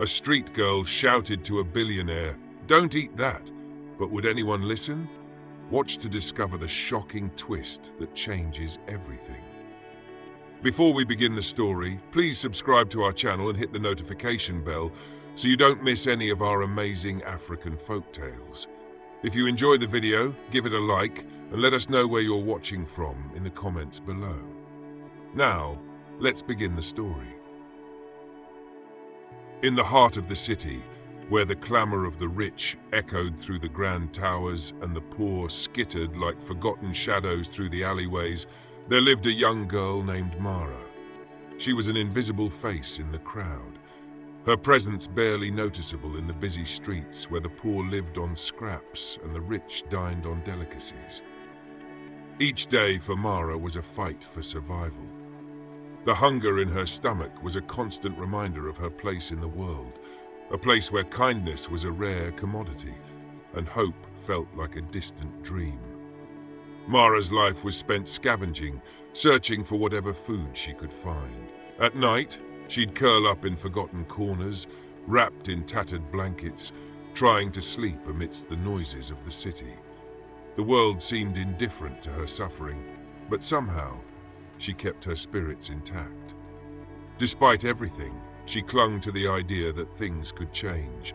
A street girl shouted to a billionaire, "Don't eat that!" But would anyone listen? Watch to discover the shocking twist that changes everything. Before we begin the story, please subscribe to our channel and hit the notification bell so you don't miss any of our amazing African folk tales. If you enjoy the video, give it a like and let us know where you're watching from in the comments below. Now, let's begin the story. In the heart of the city, where the clamor of the rich echoed through the grand towers and the poor skittered like forgotten shadows through the alleyways, there lived a young girl named Mara. She was an invisible face in the crowd, her presence barely noticeable in the busy streets where the poor lived on scraps and the rich dined on delicacies. Each day for Mara was a fight for survival. The hunger in her stomach was a constant reminder of her place in the world, a place where kindness was a rare commodity and hope felt like a distant dream. Mara's life was spent scavenging, searching for whatever food she could find. At night, she'd curl up in forgotten corners, wrapped in tattered blankets, trying to sleep amidst the noises of the city. The world seemed indifferent to her suffering, but somehow, she kept her spirits intact. Despite everything, she clung to the idea that things could change,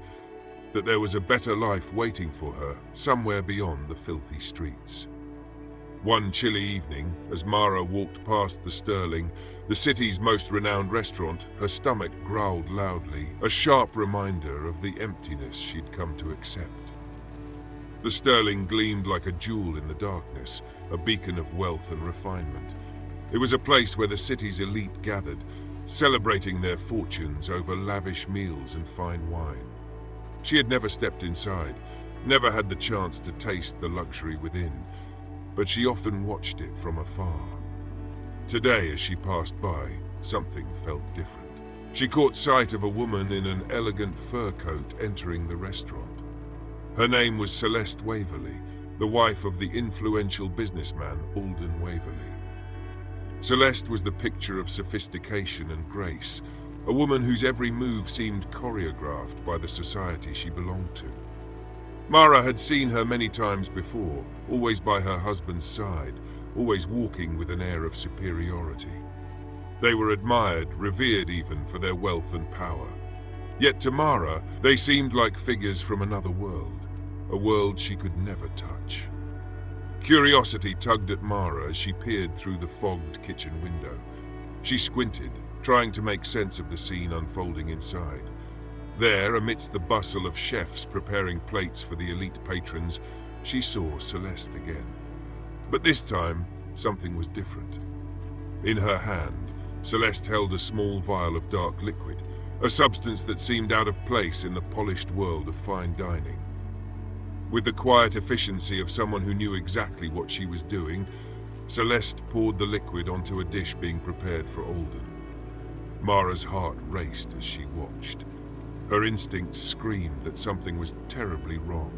that there was a better life waiting for her somewhere beyond the filthy streets. One chilly evening, as Mara walked past the Sterling, the city's most renowned restaurant, her stomach growled loudly, a sharp reminder of the emptiness she'd come to accept. The Sterling gleamed like a jewel in the darkness, a beacon of wealth and refinement. It was a place where the city's elite gathered, celebrating their fortunes over lavish meals and fine wine. She had never stepped inside, never had the chance to taste the luxury within, but she often watched it from afar. Today, as she passed by, something felt different. She caught sight of a woman in an elegant fur coat entering the restaurant. Her name was Celeste Waverley, the wife of the influential businessman Alden Waverley. Celeste was the picture of sophistication and grace, a woman whose every move seemed choreographed by the society she belonged to. Mara had seen her many times before, always by her husband's side, always walking with an air of superiority. They were admired, revered even, for their wealth and power. Yet to Mara, they seemed like figures from another world, a world she could never touch. Curiosity tugged at Mara as she peered through the fogged kitchen window. She squinted, trying to make sense of the scene unfolding inside. There, amidst the bustle of chefs preparing plates for the elite patrons, she saw Celeste again. But this time, something was different. In her hand, Celeste held a small vial of dark liquid, a substance that seemed out of place in the polished world of fine dining. With the quiet efficiency of someone who knew exactly what she was doing, Celeste poured the liquid onto a dish being prepared for Alden. Mara's heart raced as she watched. Her instincts screamed that something was terribly wrong.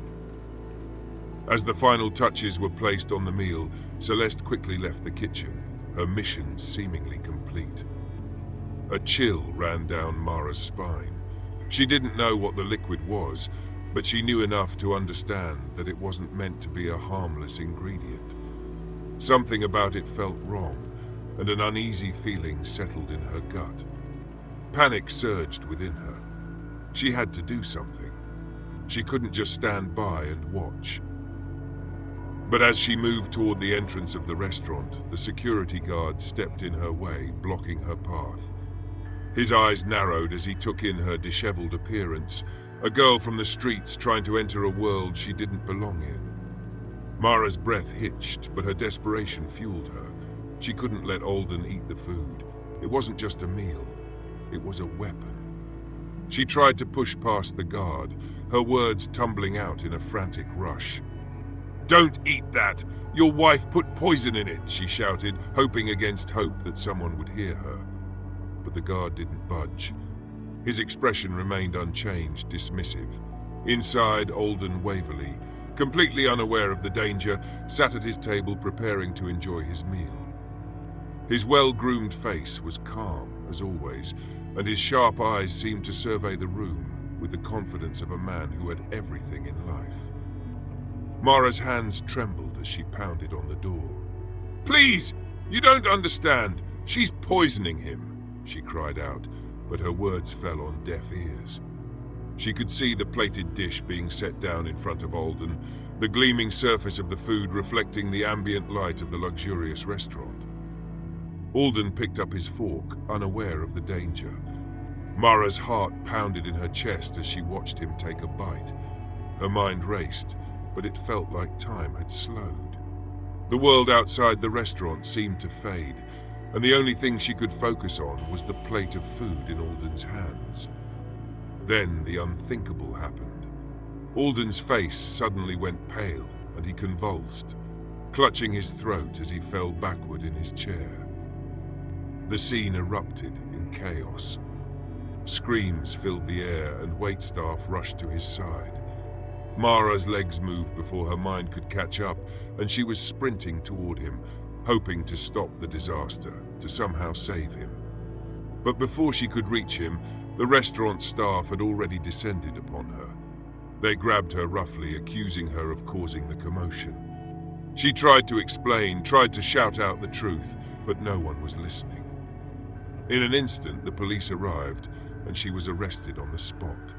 As the final touches were placed on the meal, Celeste quickly left the kitchen, her mission seemingly complete. A chill ran down Mara's spine. She didn't know what the liquid was, but she knew enough to understand that it wasn't meant to be a harmless ingredient. Something about it felt wrong, and an uneasy feeling settled in her gut. Panic surged within her. She had to do something. She couldn't just stand by and watch. But as she moved toward the entrance of the restaurant, the security guard stepped in her way, blocking her path. His eyes narrowed as he took in her disheveled appearance, a girl from the streets trying to enter a world she didn't belong in. Mara's breath hitched, but her desperation fueled her. She couldn't let Alden eat the food. It wasn't just a meal, it was a weapon. She tried to push past the guard, her words tumbling out in a frantic rush. "Don't eat that! Your wife put poison in it!" she shouted, hoping against hope that someone would hear her. But the guard didn't budge. His expression remained unchanged, dismissive. Inside, Alden Waverley, completely unaware of the danger, sat at his table preparing to enjoy his meal. His well-groomed face was calm, as always, and his sharp eyes seemed to survey the room with the confidence of a man who had everything in life. Mara's hands trembled as she pounded on the door. "Please! You don't understand! She's poisoning him!" she cried out, but her words fell on deaf ears. She could see the plated dish being set down in front of Alden, the gleaming surface of the food reflecting the ambient light of the luxurious restaurant. Alden picked up his fork, unaware of the danger. Mara's heart pounded in her chest as she watched him take a bite. Her mind raced, but it felt like time had slowed. The world outside the restaurant seemed to fade, and the only thing she could focus on was the plate of food in Alden's hands. Then the unthinkable happened. Alden's face suddenly went pale, and he convulsed, clutching his throat as he fell backward in his chair. The scene erupted in chaos. Screams filled the air, and waitstaff rushed to his side. Mara's legs moved before her mind could catch up, and she was sprinting toward him, hoping to stop the disaster, to somehow save him. But before she could reach him, the restaurant staff had already descended upon her. They grabbed her roughly, accusing her of causing the commotion. She tried to explain, tried to shout out the truth, but no one was listening. In an instant, the police arrived, and she was arrested on the spot.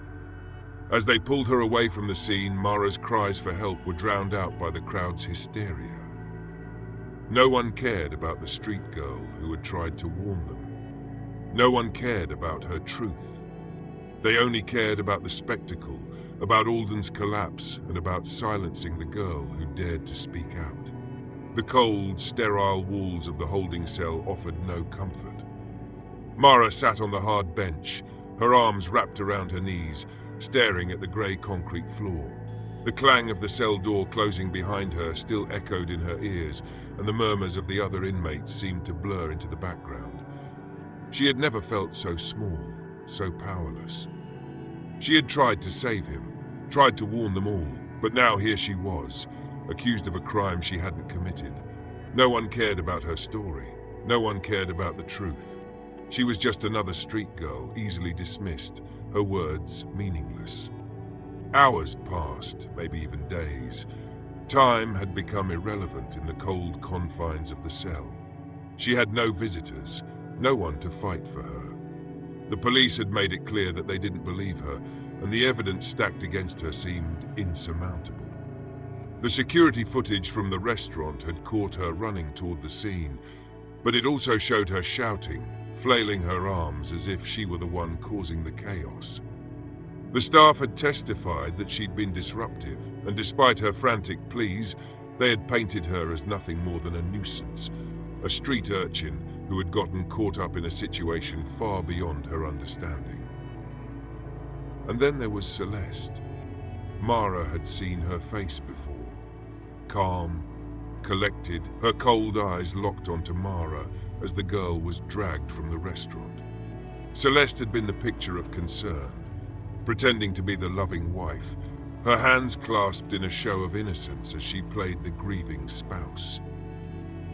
As they pulled her away from the scene, Mara's cries for help were drowned out by the crowd's hysteria. No one cared about the street girl who had tried to warn them. No one cared about her truth. They only cared about the spectacle, about Alden's collapse, and about silencing the girl who dared to speak out. The cold, sterile walls of the holding cell offered no comfort. Mara sat on the hard bench, her arms wrapped around her knees, staring at the grey concrete floor. The clang of the cell door closing behind her still echoed in her ears, and the murmurs of the other inmates seemed to blur into the background. She had never felt so small, so powerless. She had tried to save him, tried to warn them all, but now here she was, accused of a crime she hadn't committed. No one cared about her story. No one cared about the truth. She was just another street girl, easily dismissed, her words meaningless. Hours passed, maybe even days. Time had become irrelevant in the cold confines of the cell. She had no visitors, no one to fight for her. The police had made it clear that they didn't believe her, and the evidence stacked against her seemed insurmountable. The security footage from the restaurant had caught her running toward the scene, but it also showed her shouting, flailing her arms as if she were the one causing the chaos. The staff had testified that she'd been disruptive, and despite her frantic pleas, they had painted her as nothing more than a nuisance, a street urchin who had gotten caught up in a situation far beyond her understanding. And then there was Celeste. Mara had seen her face before. Calm, collected, her cold eyes locked onto Mara as the girl was dragged from the restaurant. Celeste had been the picture of concern, pretending to be the loving wife, her hands clasped in a show of innocence as she played the grieving spouse.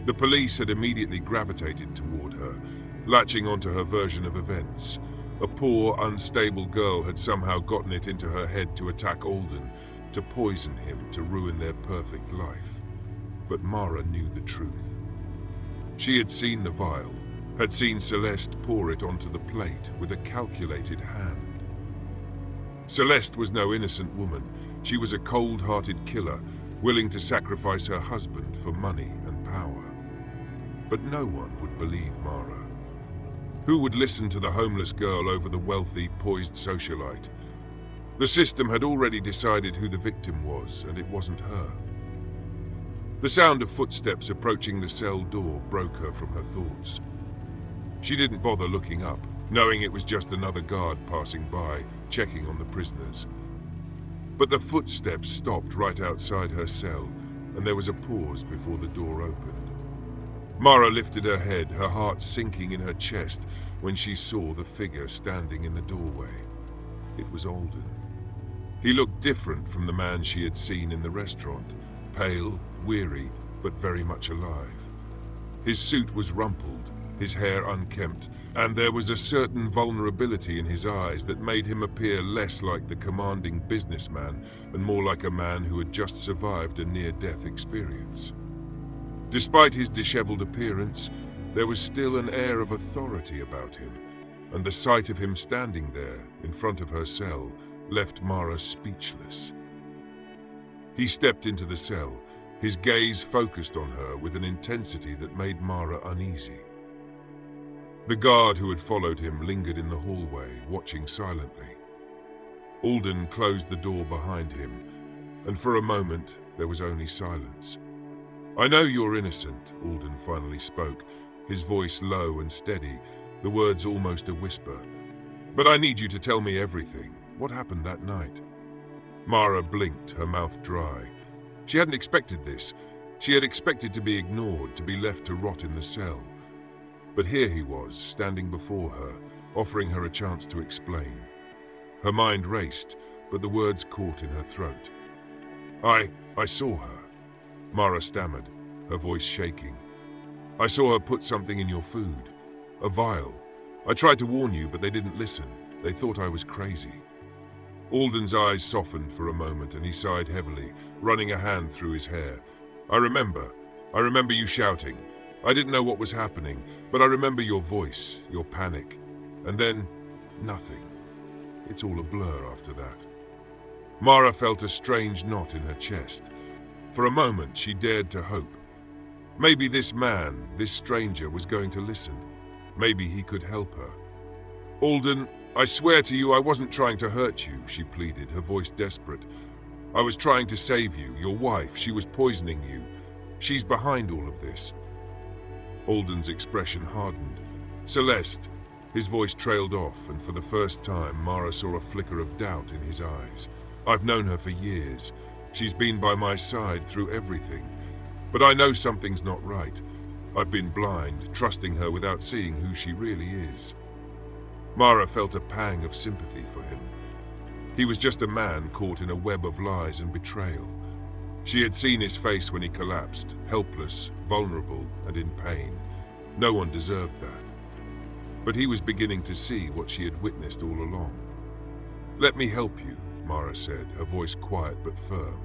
The police had immediately gravitated toward her, latching onto her version of events. A poor, unstable girl had somehow gotten it into her head to attack Alden, to poison him, to ruin their perfect life. But Mara knew the truth. She had seen the vial, had seen Celeste pour it onto the plate with a calculated hand. Celeste was no innocent woman. She was a cold-hearted killer, willing to sacrifice her husband for money and power. But no one would believe Mara. Who would listen to the homeless girl over the wealthy, poised socialite? The system had already decided who the victim was, and it wasn't her. The sound of footsteps approaching the cell door broke her from her thoughts. She didn't bother looking up, knowing it was just another guard passing by, checking on the prisoners. But the footsteps stopped right outside her cell, and there was a pause before the door opened. Mara lifted her head, her heart sinking in her chest when she saw the figure standing in the doorway. It was Alden. He looked different from the man she had seen in the restaurant, pale, weary, but very much alive. His suit was rumpled, his hair unkempt, and there was a certain vulnerability in his eyes that made him appear less like the commanding businessman and more like a man who had just survived a near-death experience. Despite his disheveled appearance, there was still an air of authority about him, and the sight of him standing there in front of her cell left Mara speechless. He stepped into the cell, his gaze focused on her with an intensity that made Mara uneasy. The guard who had followed him lingered in the hallway, watching silently. Alden closed the door behind him, and for a moment there was only silence. "I know you're innocent," Alden finally spoke, his voice low and steady, the words almost a whisper. "But I need you to tell me everything. What happened that night?" Mara blinked, her mouth dry. She hadn't expected this. She had expected to be ignored, to be left to rot in the cell. But here he was, standing before her, offering her a chance to explain. Her mind raced, but the words caught in her throat. I saw her," Mara stammered, her voice shaking. "I saw her put something in your food. A vial. I tried to warn you, but they didn't listen. They thought I was crazy." Alden's eyes softened for a moment and he sighed heavily, running a hand through his hair. I remember you shouting. I didn't know what was happening, but I remember your voice, your panic. And then, nothing. It's all a blur after that." Mara felt a strange knot in her chest. For a moment, she dared to hope. Maybe this man, this stranger, was going to listen. Maybe he could help her. "Alden, I swear to you I wasn't trying to hurt you," she pleaded, her voice desperate. "I was trying to save you, your wife. She was poisoning you. She's behind all of this." Alden's expression hardened. "Celeste," his voice trailed off, and for the first time Mara saw a flicker of doubt in his eyes. "I've known her for years. She's been by my side through everything. But I know something's not right. I've been blind, trusting her without seeing who she really is." Mara felt a pang of sympathy for him. He was just a man caught in a web of lies and betrayal. She had seen his face when he collapsed, helpless, vulnerable, and in pain. No one deserved that. But he was beginning to see what she had witnessed all along. "Let me help you," Mara said, her voice quiet but firm.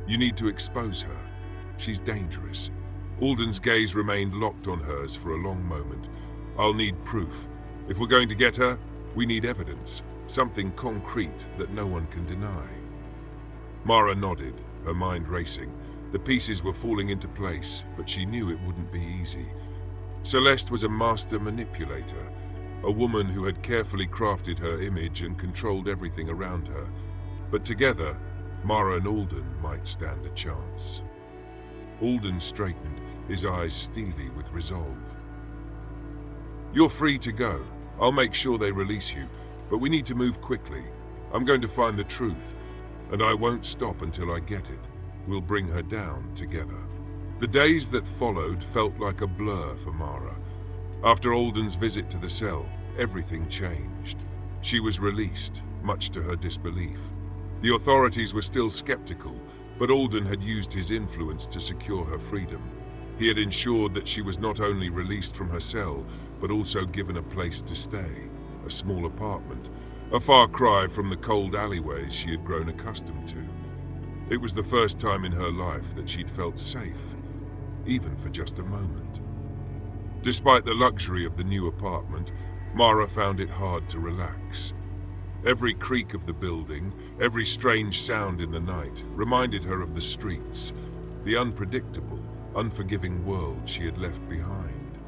"You need to expose her. She's dangerous." Alden's gaze remained locked on hers for a long moment. "I'll need proof. If we're going to get her, we need evidence. Something concrete that no one can deny." Mara nodded, her mind racing. The pieces were falling into place, but she knew it wouldn't be easy. Celeste was a master manipulator, a woman who had carefully crafted her image and controlled everything around her. But together, Mara and Alden might stand a chance. Alden straightened, his eyes steely with resolve. "You're free to go. I'll make sure they release you, but we need to move quickly. I'm going to find the truth, and I won't stop until I get it. We'll bring her down together." The days that followed felt like a blur for Mara. After Alden's visit to the cell, everything changed. She was released, much to her disbelief. The authorities were still skeptical, but Alden had used his influence to secure her freedom. He had ensured that she was not only released from her cell, but also given a place to stay, a small apartment, a far cry from the cold alleyways she had grown accustomed to. It was the first time in her life that she'd felt safe, even for just a moment. Despite the luxury of the new apartment, Mara found it hard to relax. Every creak of the building, every strange sound in the night, reminded her of the streets, the unpredictable, unforgiving world she had left behind.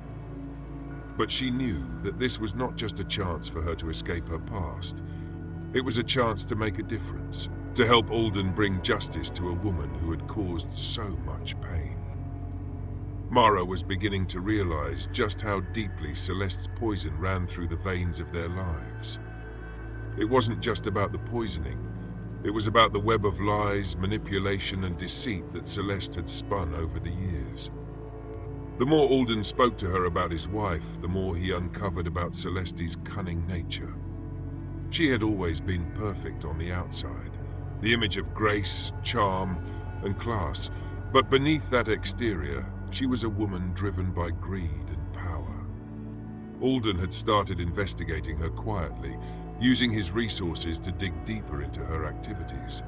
But she knew that this was not just a chance for her to escape her past. It was a chance to make a difference, to help Alden bring justice to a woman who had caused so much pain. Mara was beginning to realize just how deeply Celeste's poison ran through the veins of their lives. It wasn't just about the poisoning. It was about the web of lies, manipulation, and deceit that Celeste had spun over the years. The more Alden spoke to her about his wife, the more he uncovered about Celeste's cunning nature. She had always been perfect on the outside, the image of grace, charm, and class, but beneath that exterior, she was a woman driven by greed and power. Alden had started investigating her quietly, using his resources to dig deeper into her activities.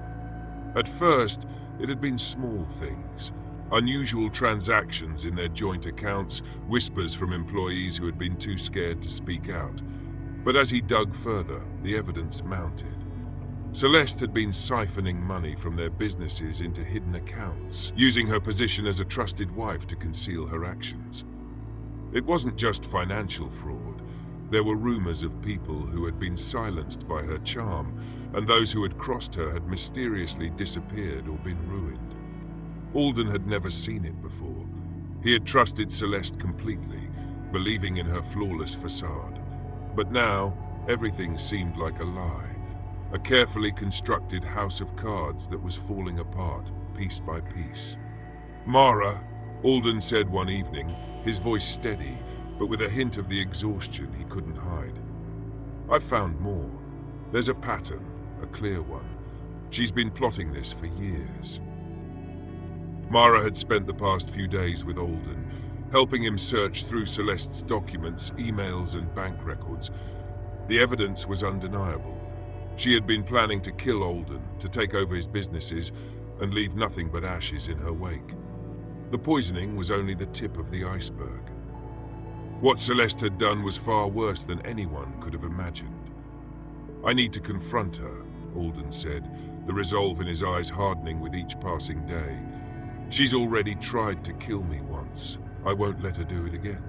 At first, it had been small things, unusual transactions in their joint accounts, whispers from employees who had been too scared to speak out. But as he dug further, the evidence mounted. Celeste had been siphoning money from their businesses into hidden accounts, using her position as a trusted wife to conceal her actions. It wasn't just financial fraud. There were rumors of people who had been silenced by her charm, and those who had crossed her had mysteriously disappeared or been ruined. Alden had never seen it before. He had trusted Celeste completely, believing in her flawless facade. But now, everything seemed like a lie. A carefully constructed house of cards that was falling apart, piece by piece. "Mara," Alden said one evening, his voice steady, but with a hint of the exhaustion he couldn't hide. "I've found more. There's a pattern, a clear one. She's been plotting this for years." Mara had spent the past few days with Alden, helping him search through Celeste's documents, emails, and bank records. The evidence was undeniable. She had been planning to kill Alden, to take over his businesses, and leave nothing but ashes in her wake. The poisoning was only the tip of the iceberg. What Celeste had done was far worse than anyone could have imagined. "I need to confront her," Alden said, the resolve in his eyes hardening with each passing day. "She's already tried to kill me once. I won't let her do it again."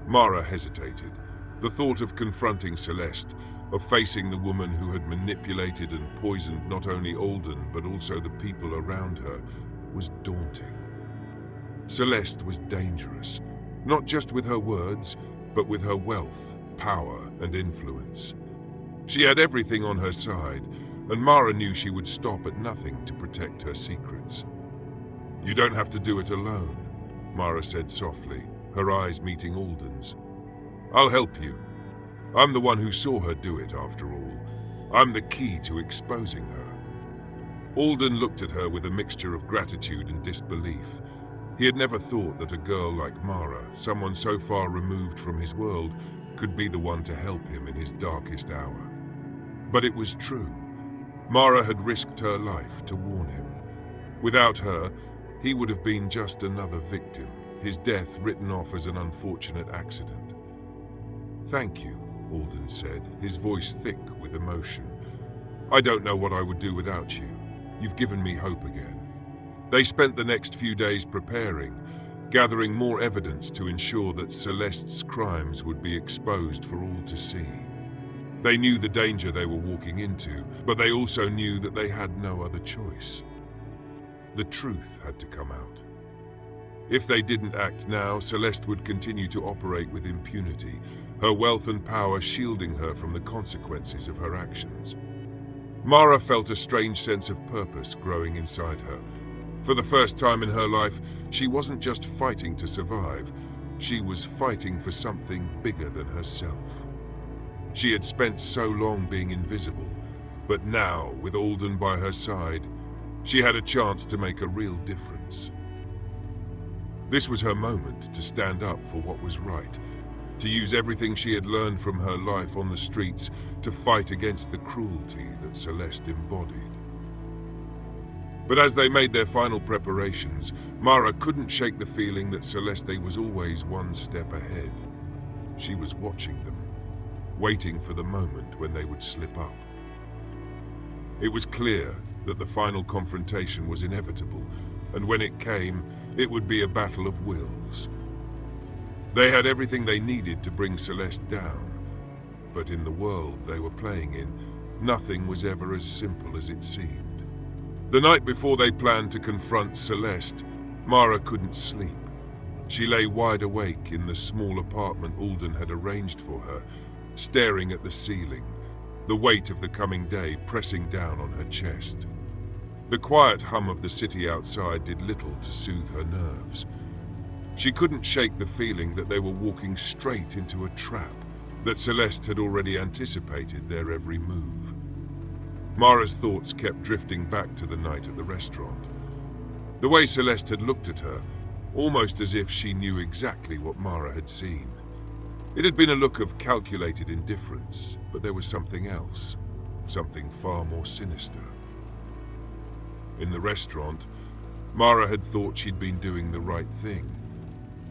Mara hesitated. The thought of confronting Celeste, of facing the woman who had manipulated and poisoned not only Alden but also the people around her, was daunting. Celeste was dangerous, not just with her words, but with her wealth, power, and influence. She had everything on her side, and Mara knew she would stop at nothing to protect her secrets. "You don't have to do it alone," Mara said softly, her eyes meeting Alden's. "I'll help you. I'm the one who saw her do it, after all. I'm the key to exposing her." Alden looked at her with a mixture of gratitude and disbelief. He had never thought that a girl like Mara, someone so far removed from his world, could be the one to help him in his darkest hour. But it was true. Mara had risked her life to warn him. Without her, he would have been just another victim, his death written off as an unfortunate accident. "Thank you," Alden said, his voice thick with emotion. "I don't know what I would do without you. You've given me hope again." They spent the next few days preparing, gathering more evidence to ensure that Celeste's crimes would be exposed for all to see. They knew the danger they were walking into, but they also knew that they had no other choice. The truth had to come out. If they didn't act now, Celeste would continue to operate with impunity, her wealth and power shielding her from the consequences of her actions. Mara felt a strange sense of purpose growing inside her. For the first time in her life, she wasn't just fighting to survive, she was fighting for something bigger than herself. She had spent so long being invisible, but now, with Alden by her side, she had a chance to make a real difference. This was her moment to stand up for what was right, to use everything she had learned from her life on the streets to fight against the cruelty that Celeste embodied. But as they made their final preparations, Mara couldn't shake the feeling that Celeste was always one step ahead. She was watching them, waiting for the moment when they would slip up. It was clear that the final confrontation was inevitable, and when it came, it would be a battle of wills. They had everything they needed to bring Celeste down, but in the world they were playing in, nothing was ever as simple as it seemed. The night before they planned to confront Celeste, Mara couldn't sleep. She lay wide awake in the small apartment Alden had arranged for her, staring at the ceiling, the weight of the coming day pressing down on her chest. The quiet hum of the city outside did little to soothe her nerves. She couldn't shake the feeling that they were walking straight into a trap, that Celeste had already anticipated their every move. Mara's thoughts kept drifting back to the night at the restaurant. The way Celeste had looked at her, almost as if she knew exactly what Mara had seen. It had been a look of calculated indifference, but there was something else, something far more sinister. In the restaurant, Mara had thought she'd been doing the right thing.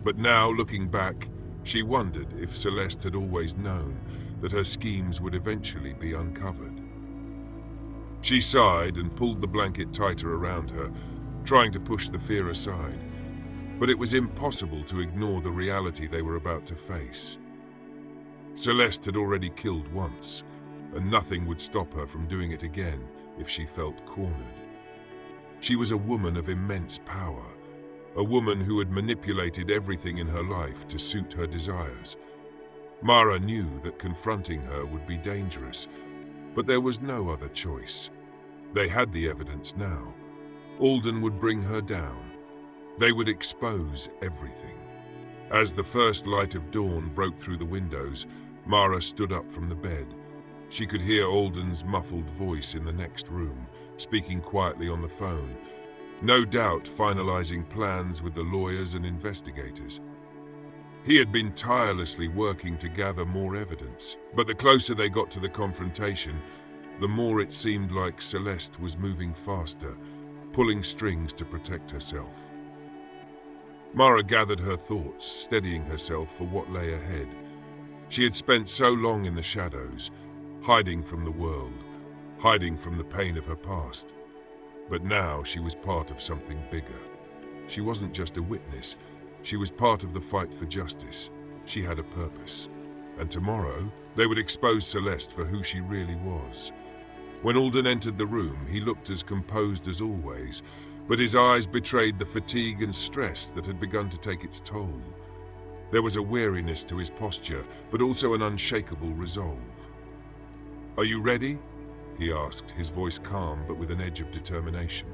But now, looking back, she wondered if Celeste had always known that her schemes would eventually be uncovered. She sighed and pulled the blanket tighter around her, trying to push the fear aside. But it was impossible to ignore the reality they were about to face. Celeste had already killed once, and nothing would stop her from doing it again if she felt cornered. She was a woman of immense power, a woman who had manipulated everything in her life to suit her desires. Mara knew that confronting her would be dangerous, but there was no other choice. They had the evidence now. Alden would bring her down. They would expose everything. As the first light of dawn broke through the windows, Mara stood up from the bed. She could hear Alden's muffled voice in the next room, speaking quietly on the phone, no doubt finalizing plans with the lawyers and investigators. He had been tirelessly working to gather more evidence, but the closer they got to the confrontation, the more it seemed like Celeste was moving faster, pulling strings to protect herself. Mara gathered her thoughts, steadying herself for what lay ahead. She had spent so long in the shadows, hiding from the world, hiding from the pain of her past. But now she was part of something bigger. She wasn't just a witness, she was part of the fight for justice. She had a purpose. And tomorrow, they would expose Celeste for who she really was. When Alden entered the room, he looked as composed as always, but his eyes betrayed the fatigue and stress that had begun to take its toll. There was a weariness to his posture, but also an unshakable resolve. "Are you ready?" he asked, his voice calm but with an edge of determination.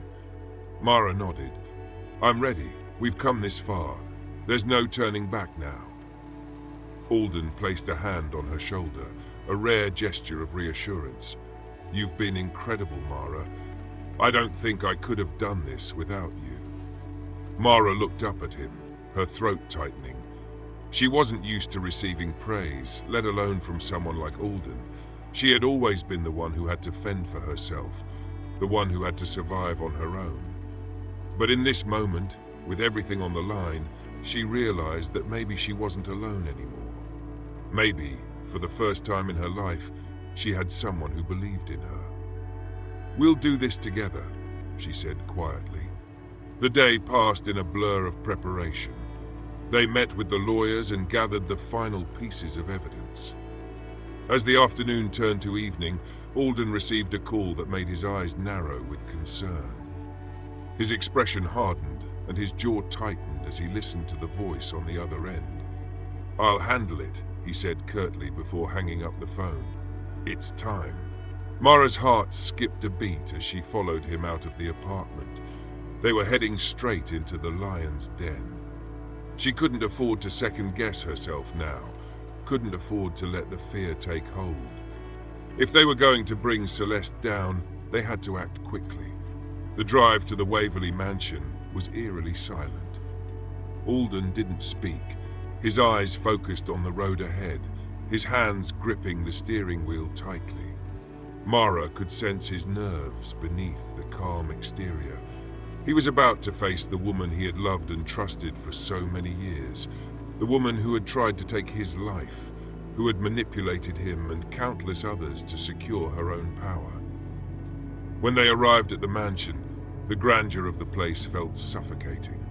Mara nodded. "I'm ready. We've come this far. There's no turning back now." Alden placed a hand on her shoulder, a rare gesture of reassurance. "You've been incredible, Mara. I don't think I could have done this without you." Mara looked up at him, her throat tightening. She wasn't used to receiving praise, let alone from someone like Alden. She had always been the one who had to fend for herself, the one who had to survive on her own. But in this moment, with everything on the line, she realized that maybe she wasn't alone anymore. Maybe, for the first time in her life, she had someone who believed in her. "We'll do this together," she said quietly. The day passed in a blur of preparation. They met with the lawyers and gathered the final pieces of evidence. As the afternoon turned to evening, Alden received a call that made his eyes narrow with concern. His expression hardened and his jaw tightened as he listened to the voice on the other end. "I'll handle it," he said curtly before hanging up the phone. "It's time." Mara's heart skipped a beat as she followed him out of the apartment. They were heading straight into the lion's den. She couldn't afford to second-guess herself now, couldn't afford to let the fear take hold. If they were going to bring Celeste down, they had to act quickly. The drive to the Waverley mansion was eerily silent. Alden didn't speak, his eyes focused on the road ahead, his hands gripping the steering wheel tightly. Mara could sense his nerves beneath the calm exterior. He was about to face the woman he had loved and trusted for so many years, the woman who had tried to take his life, who had manipulated him and countless others to secure her own power. When they arrived at the mansion, the grandeur of the place felt suffocating.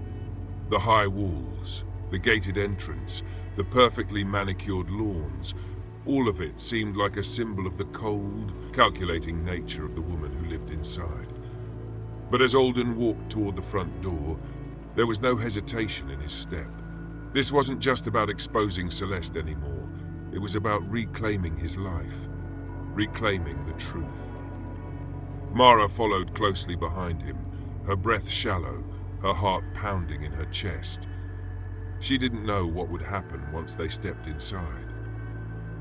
The high walls, the gated entrance, the perfectly manicured lawns, all of it seemed like a symbol of the cold, calculating nature of the woman who lived inside. But as Alden walked toward the front door, there was no hesitation in his step. This wasn't just about exposing Celeste anymore. It was about reclaiming his life, reclaiming the truth. Mara followed closely behind him, her breath shallow, her heart pounding in her chest. She didn't know what would happen once they stepped inside.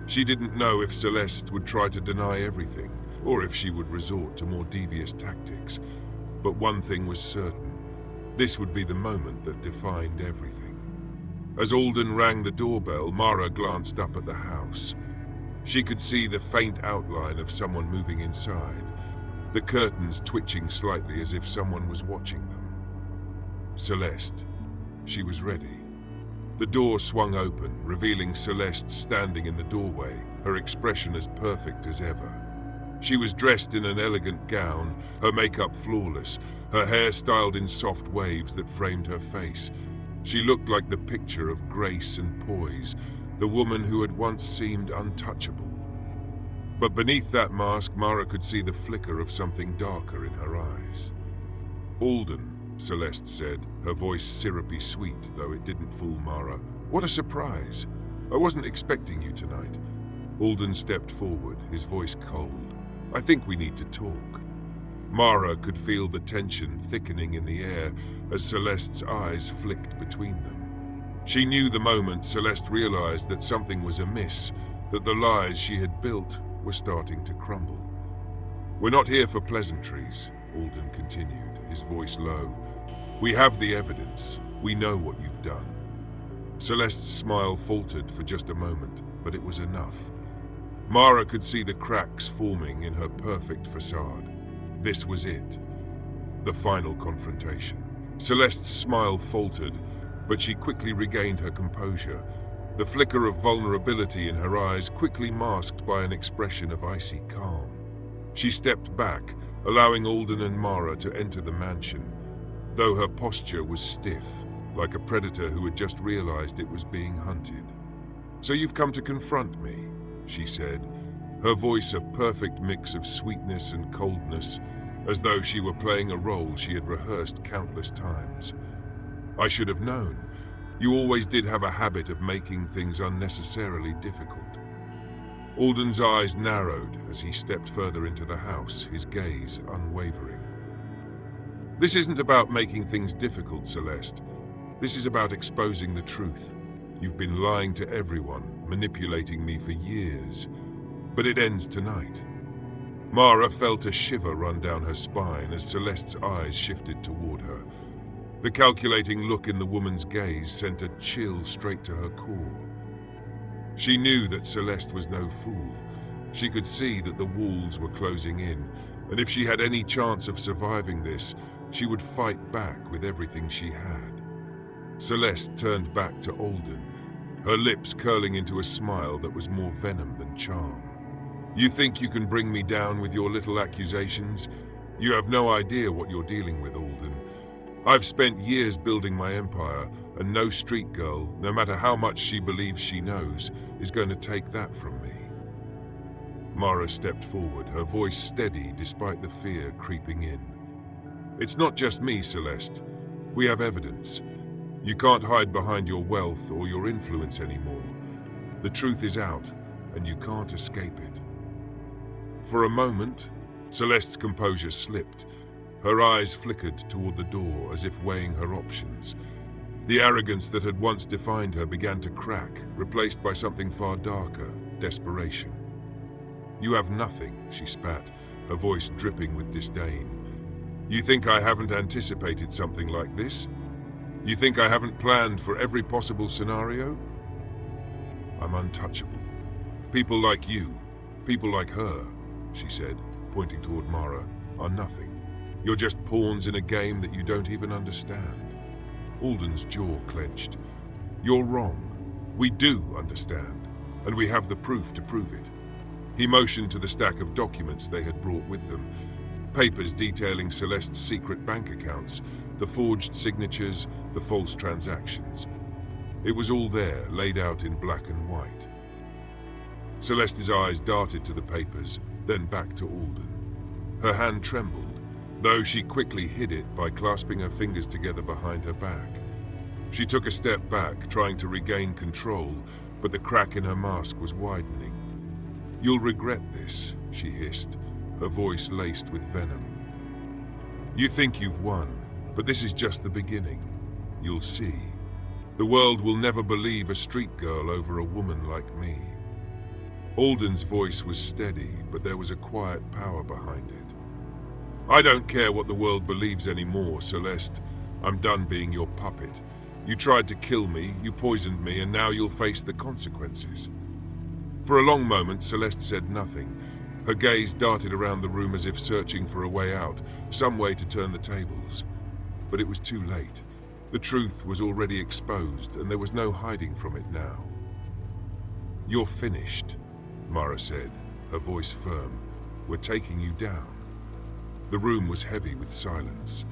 She didn't know if Celeste would try to deny everything, or if she would resort to more devious tactics. But one thing was certain. This would be the moment that defined everything. As Alden rang the doorbell, Mara glanced up at the house. She could see the faint outline of someone moving inside, the curtains twitching slightly as if someone was watching them. Celeste. She was ready. The door swung open, revealing Celeste standing in the doorway, her expression as perfect as ever. She was dressed in an elegant gown, her makeup flawless, her hair styled in soft waves that framed her face. She looked like the picture of grace and poise, the woman who had once seemed untouchable. But beneath that mask, Mara could see the flicker of something darker in her eyes. "Alden," Celeste said, her voice syrupy sweet, though it didn't fool Mara. "What a surprise! I wasn't expecting you tonight." Alden stepped forward, his voice cold. "I think we need to talk." Mara could feel the tension thickening in the air as Celeste's eyes flicked between them. She knew the moment Celeste realized that something was amiss, that the lies she had built were starting to crumble. "We're not here for pleasantries," Alden continued, his voice low. "We have the evidence. We know what you've done." Celeste's smile faltered for just a moment, but it was enough. Mara could see the cracks forming in her perfect facade. This was it. The final confrontation. Celeste's smile faltered, but she quickly regained her composure, the flicker of vulnerability in her eyes quickly masked by an expression of icy calm. She stepped back, allowing Alden and Mara to enter the mansion, though her posture was stiff, like a predator who had just realized it was being hunted. "So you've come to confront me," she said, her voice a perfect mix of sweetness and coldness, as though she were playing a role she had rehearsed countless times. "I should have known. You always did have a habit of making things unnecessarily difficult." Alden's eyes narrowed as he stepped further into the house, his gaze unwavering. "This isn't about making things difficult, Celeste. This is about exposing the truth. You've been lying to everyone, manipulating me for years. But it ends tonight." Mara felt a shiver run down her spine as Celeste's eyes shifted toward her. The calculating look in the woman's gaze sent a chill straight to her core. She knew that Celeste was no fool. She could see that the walls were closing in, and if she had any chance of surviving this, she would fight back with everything she had. Celeste turned back to Alden, her lips curling into a smile that was more venom than charm. "You think you can bring me down with your little accusations? You have no idea what you're dealing with, Alden. I've spent years building my empire, and no street girl, no matter how much she believes she knows, is going to take that from me." Mara stepped forward, her voice steady despite the fear creeping in. "It's not just me, Celeste. We have evidence. You can't hide behind your wealth or your influence anymore. The truth is out, and you can't escape it." For a moment, Celeste's composure slipped. Her eyes flickered toward the door as if weighing her options. The arrogance that had once defined her began to crack, replaced by something far darker, desperation. "You have nothing," she spat, her voice dripping with disdain. "You think I haven't anticipated something like this? You think I haven't planned for every possible scenario? I'm untouchable. People like you, people like her," she said, pointing toward Mara, "are nothing. You're just pawns in a game that you don't even understand." Alden's jaw clenched. "You're wrong. We do understand, and we have the proof to prove it." He motioned to the stack of documents they had brought with them, papers detailing Celeste's secret bank accounts, the forged signatures, the false transactions. It was all there, laid out in black and white. Celeste's eyes darted to the papers, then back to Alden. Her hand trembled, though she quickly hid it by clasping her fingers together behind her back. She took a step back, trying to regain control, but the crack in her mask was widening. "You'll regret this," she hissed, her voice laced with venom. "You think you've won, but this is just the beginning. You'll see. The world will never believe a street girl over a woman like me." Alden's voice was steady, but there was a quiet power behind it. "I don't care what the world believes anymore, Celeste. I'm done being your puppet. You tried to kill me, you poisoned me, and now you'll face the consequences." For a long moment, Celeste said nothing. Her gaze darted around the room as if searching for a way out, some way to turn the tables. But it was too late. The truth was already exposed, and there was no hiding from it now. "You're finished," Mara said, her voice firm. "We're taking you down." The room was heavy with silence.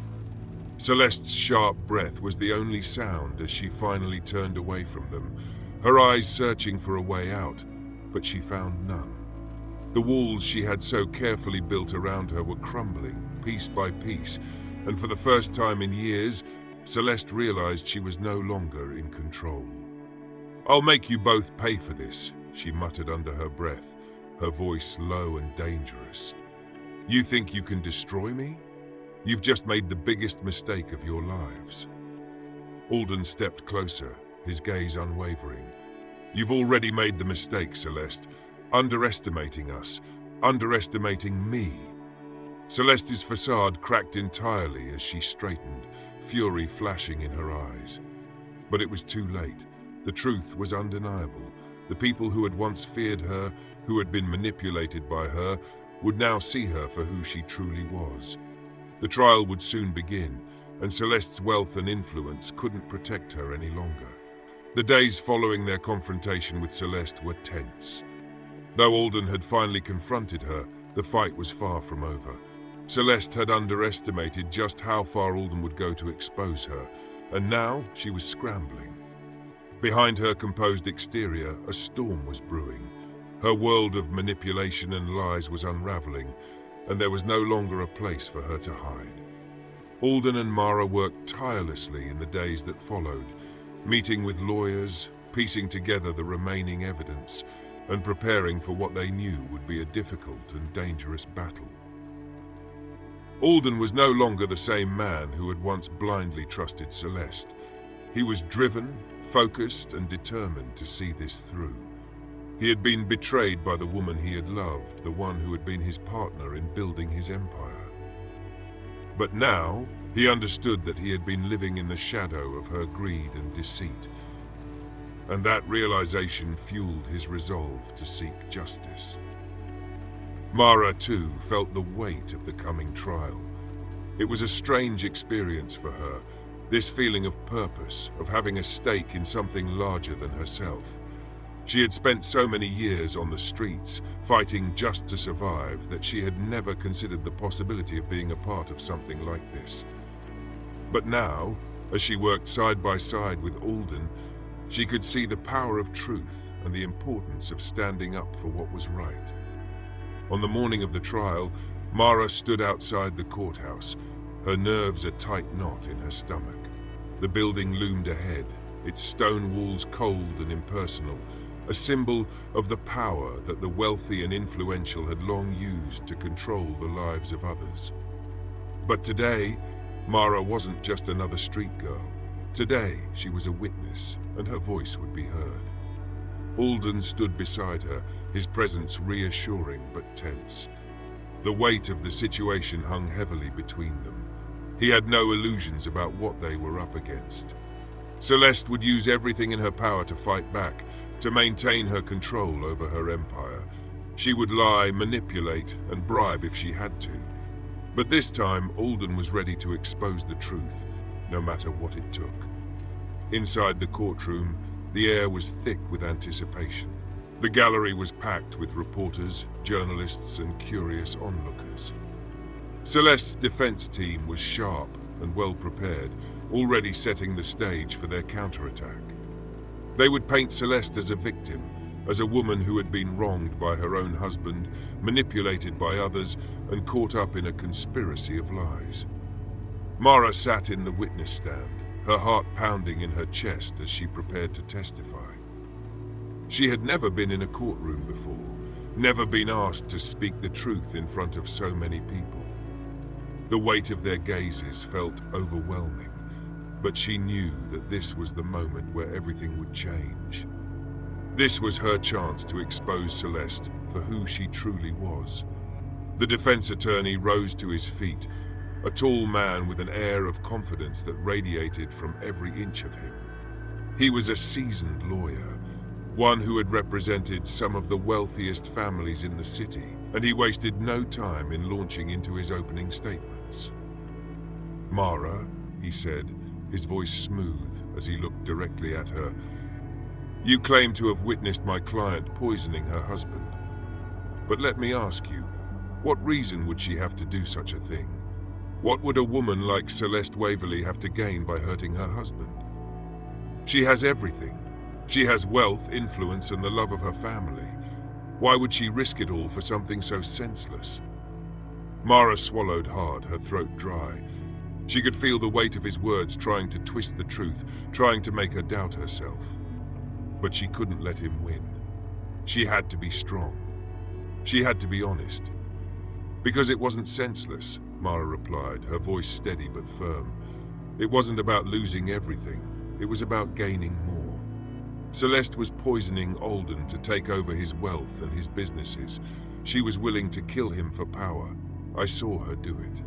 Celeste's sharp breath was the only sound as she finally turned away from them, her eyes searching for a way out, but she found none. The walls she had so carefully built around her were crumbling, piece by piece, and for the first time in years, Celeste realized she was no longer in control. "I'll make you both pay for this," she muttered under her breath, her voice low and dangerous. "You think you can destroy me? You've just made the biggest mistake of your lives." Alden stepped closer, his gaze unwavering. "You've already made the mistake, Celeste, underestimating us, underestimating me." Celeste's facade cracked entirely as she straightened, fury flashing in her eyes. But it was too late. The truth was undeniable. The people who had once feared her, who had been manipulated by her, would now see her for who she truly was. The trial would soon begin, and Celeste's wealth and influence couldn't protect her any longer. The days following their confrontation with Celeste were tense. Though Alden had finally confronted her, the fight was far from over. Celeste had underestimated just how far Alden would go to expose her, and now she was scrambling. Behind her composed exterior, a storm was brewing. Her world of manipulation and lies was unraveling, and there was no longer a place for her to hide. Alden and Mara worked tirelessly in the days that followed, meeting with lawyers, piecing together the remaining evidence, and preparing for what they knew would be a difficult and dangerous battle. Alden was no longer the same man who had once blindly trusted Celeste. He was driven, focused, and determined to see this through. He had been betrayed by the woman he had loved, the one who had been his partner in building his empire. But now, he understood that he had been living in the shadow of her greed and deceit. And that realization fueled his resolve to seek justice. Mara, too, felt the weight of the coming trial. It was a strange experience for her, this feeling of purpose, of having a stake in something larger than herself. She had spent so many years on the streets, fighting just to survive, that she had never considered the possibility of being a part of something like this. But now, as she worked side by side with Alden, she could see the power of truth and the importance of standing up for what was right. On the morning of the trial, Mara stood outside the courthouse, her nerves a tight knot in her stomach. The building loomed ahead, its stone walls cold and impersonal, a symbol of the power that the wealthy and influential had long used to control the lives of others. But today, Mara wasn't just another street girl. Today, she was a witness, and her voice would be heard. Alden stood beside her, his presence reassuring but tense. The weight of the situation hung heavily between them. He had no illusions about what they were up against. Celeste would use everything in her power to fight back, to maintain her control over her empire. She would lie, manipulate, and bribe if she had to. But this time, Alden was ready to expose the truth, no matter what it took. Inside the courtroom, the air was thick with anticipation. The gallery was packed with reporters, journalists, and curious onlookers. Celeste's defense team was sharp and well prepared, already setting the stage for their counterattack. They would paint Celeste as a victim, as a woman who had been wronged by her own husband, manipulated by others, and caught up in a conspiracy of lies. Mara sat in the witness stand, her heart pounding in her chest as she prepared to testify. She had never been in a courtroom before, never been asked to speak the truth in front of so many people. The weight of their gazes felt overwhelming, but she knew that this was the moment where everything would change. This was her chance to expose Celeste for who she truly was. The defense attorney rose to his feet, a tall man with an air of confidence that radiated from every inch of him. He was a seasoned lawyer, one who had represented some of the wealthiest families in the city, and he wasted no time in launching into his opening statements. "Mara," he said, his voice smooth as he looked directly at her, "you claim to have witnessed my client poisoning her husband. But let me ask you, what reason would she have to do such a thing? What would a woman like Celeste Waverley have to gain by hurting her husband? She has everything. She has wealth, influence, and the love of her family. Why would she risk it all for something so senseless?" Mara swallowed hard, her throat dry. She could feel the weight of his words trying to twist the truth, trying to make her doubt herself. But she couldn't let him win. She had to be strong. She had to be honest. "Because it wasn't senseless," Mara replied, her voice steady but firm. "It wasn't about losing everything. It was about gaining more. Celeste was poisoning Alden to take over his wealth and his businesses. She was willing to kill him for power. I saw her do it."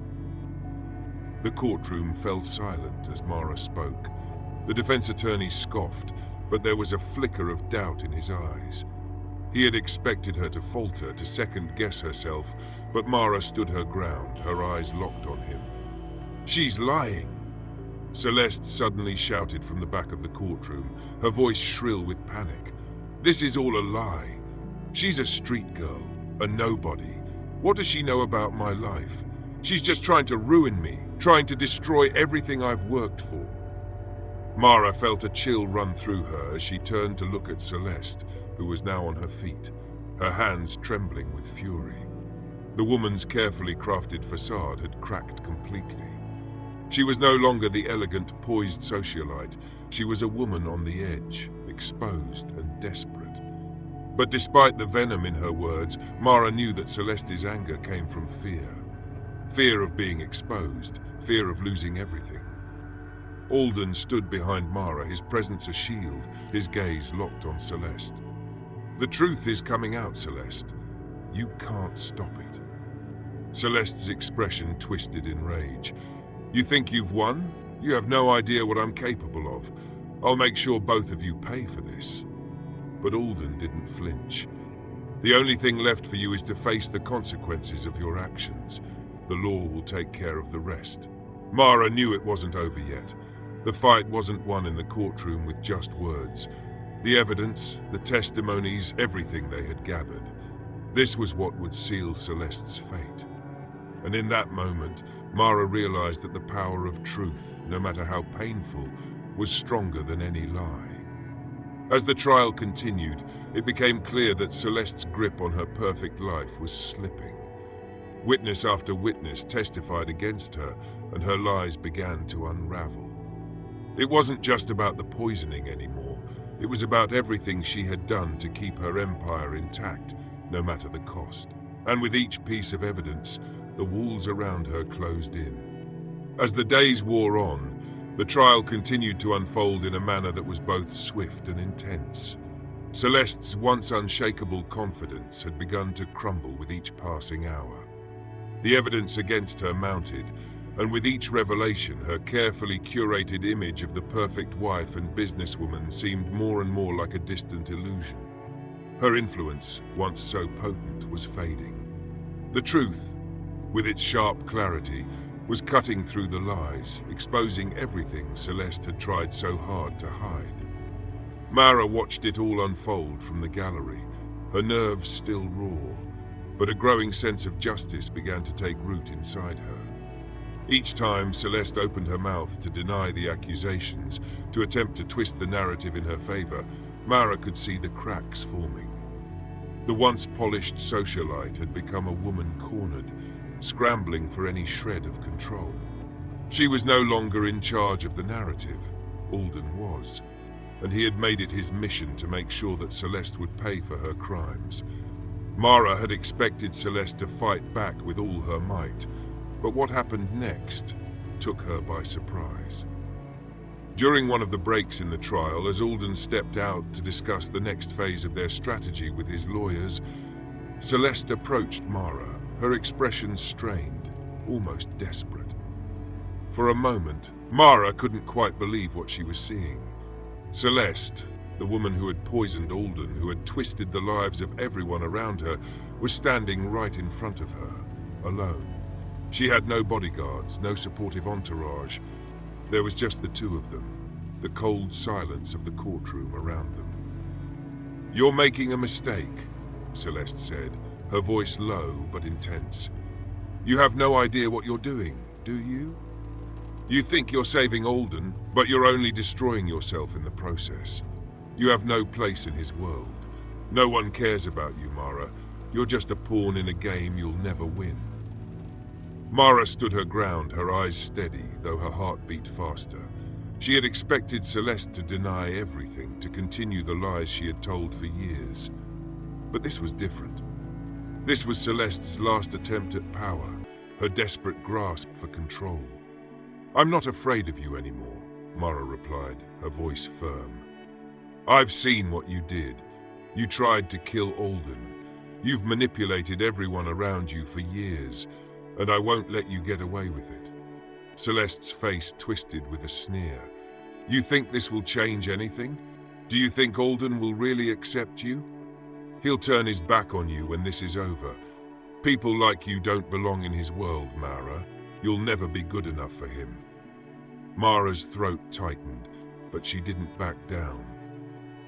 The courtroom fell silent as Mara spoke. The defense attorney scoffed, but there was a flicker of doubt in his eyes. He had expected her to falter, to second-guess herself, but Mara stood her ground, her eyes locked on him. "She's lying!" Celeste suddenly shouted from the back of the courtroom, her voice shrill with panic. "This is all a lie. She's a street girl, a nobody. What does she know about my life? She's just trying to ruin me, trying to destroy everything I've worked for." Mara felt a chill run through her as she turned to look at Celeste, who was now on her feet, her hands trembling with fury. The woman's carefully crafted facade had cracked completely. She was no longer the elegant, poised socialite. She was a woman on the edge, exposed and desperate. But despite the venom in her words, Mara knew that Celeste's anger came from fear. Fear of being exposed, fear of losing everything. Alden stood behind Mara, his presence a shield, his gaze locked on Celeste. "The truth is coming out, Celeste. You can't stop it." Celeste's expression twisted in rage. "You think you've won? You have no idea what I'm capable of. I'll make sure both of you pay for this." But Alden didn't flinch. "The only thing left for you is to face the consequences of your actions. The law will take care of the rest." Mara knew it wasn't over yet. The fight wasn't won in the courtroom with just words. The evidence, the testimonies, everything they had gathered. This was what would seal Celeste's fate. And in that moment, Mara realized that the power of truth, no matter how painful, was stronger than any lie. As the trial continued, it became clear that Celeste's grip on her perfect life was slipping. Witness after witness testified against her, and her lies began to unravel. It wasn't just about the poisoning anymore. It was about everything she had done to keep her empire intact, no matter the cost. And with each piece of evidence, the walls around her closed in. As the days wore on, the trial continued to unfold in a manner that was both swift and intense. Celeste's once unshakable confidence had begun to crumble with each passing hour. The evidence against her mounted, and with each revelation, her carefully curated image of the perfect wife and businesswoman seemed more and more like a distant illusion. Her influence, once so potent, was fading. The truth, with its sharp clarity, was cutting through the lies, exposing everything Celeste had tried so hard to hide. Mara watched it all unfold from the gallery, her nerves still raw, but a growing sense of justice began to take root inside her. Each time Celeste opened her mouth to deny the accusations, to attempt to twist the narrative in her favor, Mara could see the cracks forming. The once polished socialite had become a woman cornered, scrambling for any shred of control. She was no longer in charge of the narrative. Alden was, and he had made it his mission to make sure that Celeste would pay for her crimes. Mara had expected Celeste to fight back with all her might, but what happened next took her by surprise. During one of the breaks in the trial, as Alden stepped out to discuss the next phase of their strategy with his lawyers, Celeste approached Mara, her expression strained, almost desperate. For a moment, Mara couldn't quite believe what she was seeing. Celeste, the woman who had poisoned Alden, who had twisted the lives of everyone around her, was standing right in front of her, alone. She had no bodyguards, no supportive entourage. There was just the two of them, the cold silence of the courtroom around them. "You're making a mistake," Celeste said, her voice low but intense. "You have no idea what you're doing, do you? You think you're saving Alden, but you're only destroying yourself in the process. You have no place in his world. No one cares about you, Mara. You're just a pawn in a game you'll never win." Mara stood her ground, her eyes steady, though her heart beat faster. She had expected Celeste to deny everything, to continue the lies she had told for years. But this was different. This was Celeste's last attempt at power, her desperate grasp for control. "I'm not afraid of you anymore," Mara replied, her voice firm. "I've seen what you did. You tried to kill Alden. You've manipulated everyone around you for years, and I won't let you get away with it." Celeste's face twisted with a sneer. "You think this will change anything? Do you think Alden will really accept you? He'll turn his back on you when this is over. People like you don't belong in his world, Mara. You'll never be good enough for him." Mara's throat tightened, but she didn't back down.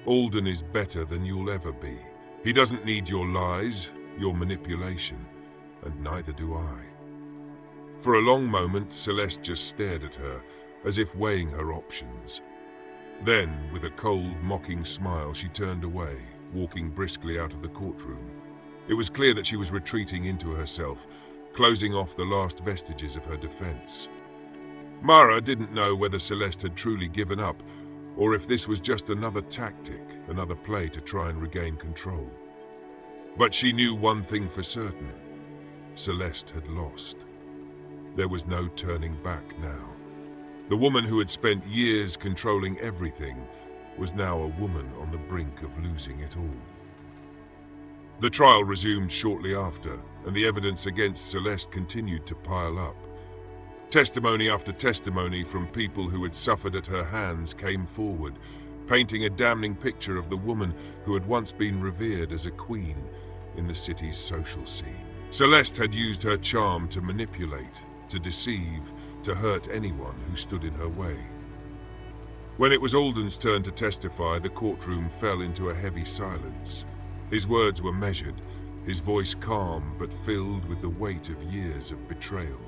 "Alden is better than you'll ever be. He doesn't need your lies, your manipulation, and neither do I." For a long moment, Celeste just stared at her, as if weighing her options. Then, with a cold, mocking smile, she turned away, walking briskly out of the courtroom. It was clear that she was retreating into herself, closing off the last vestiges of her defense. Mara didn't know whether Celeste had truly given up, or if this was just another tactic, another play to try and regain control. But she knew one thing for certain: Celeste had lost. There was no turning back now. The woman who had spent years controlling everything was now a woman on the brink of losing it all. The trial resumed shortly after, and the evidence against Celeste continued to pile up. Testimony after testimony from people who had suffered at her hands came forward, painting a damning picture of the woman who had once been revered as a queen in the city's social scene. Celeste had used her charm to manipulate, to deceive, to hurt anyone who stood in her way. When it was Alden's turn to testify, the courtroom fell into a heavy silence. His words were measured, his voice calm but filled with the weight of years of betrayal.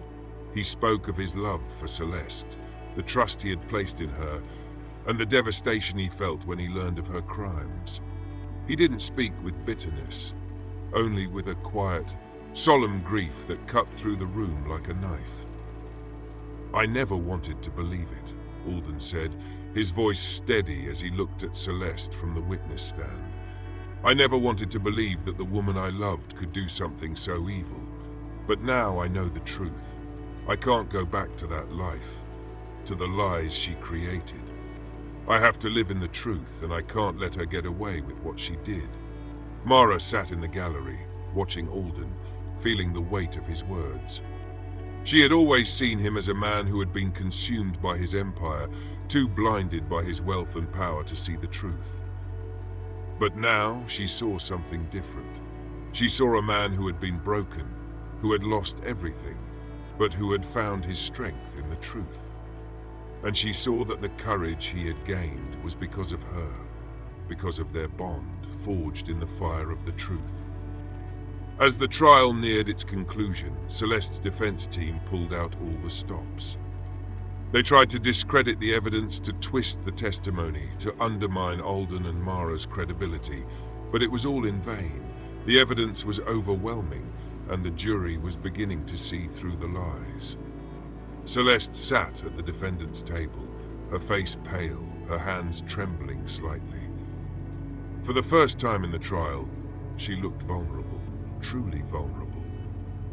He spoke of his love for Celeste, the trust he had placed in her, and the devastation he felt when he learned of her crimes. He didn't speak with bitterness, only with a quiet, solemn grief that cut through the room like a knife. "I never wanted to believe it," Alden said, his voice steady as he looked at Celeste from the witness stand. "I never wanted to believe that the woman I loved could do something so evil. But now I know the truth. I can't go back to that life, to the lies she created. I have to live in the truth, and I can't let her get away with what she did." Mara sat in the gallery, watching Alden, feeling the weight of his words. She had always seen him as a man who had been consumed by his empire, too blinded by his wealth and power to see the truth. But now she saw something different. She saw a man who had been broken, who had lost everything, but who had found his strength in the truth. And she saw that the courage he had gained was because of her, because of their bond forged in the fire of the truth. As the trial neared its conclusion, Celeste's defense team pulled out all the stops. They tried to discredit the evidence, to twist the testimony, to undermine Alden and Mara's credibility, but it was all in vain. The evidence was overwhelming, and the jury was beginning to see through the lies. Celeste sat at the defendant's table, her face pale, her hands trembling slightly. For the first time in the trial, she looked vulnerable, truly vulnerable.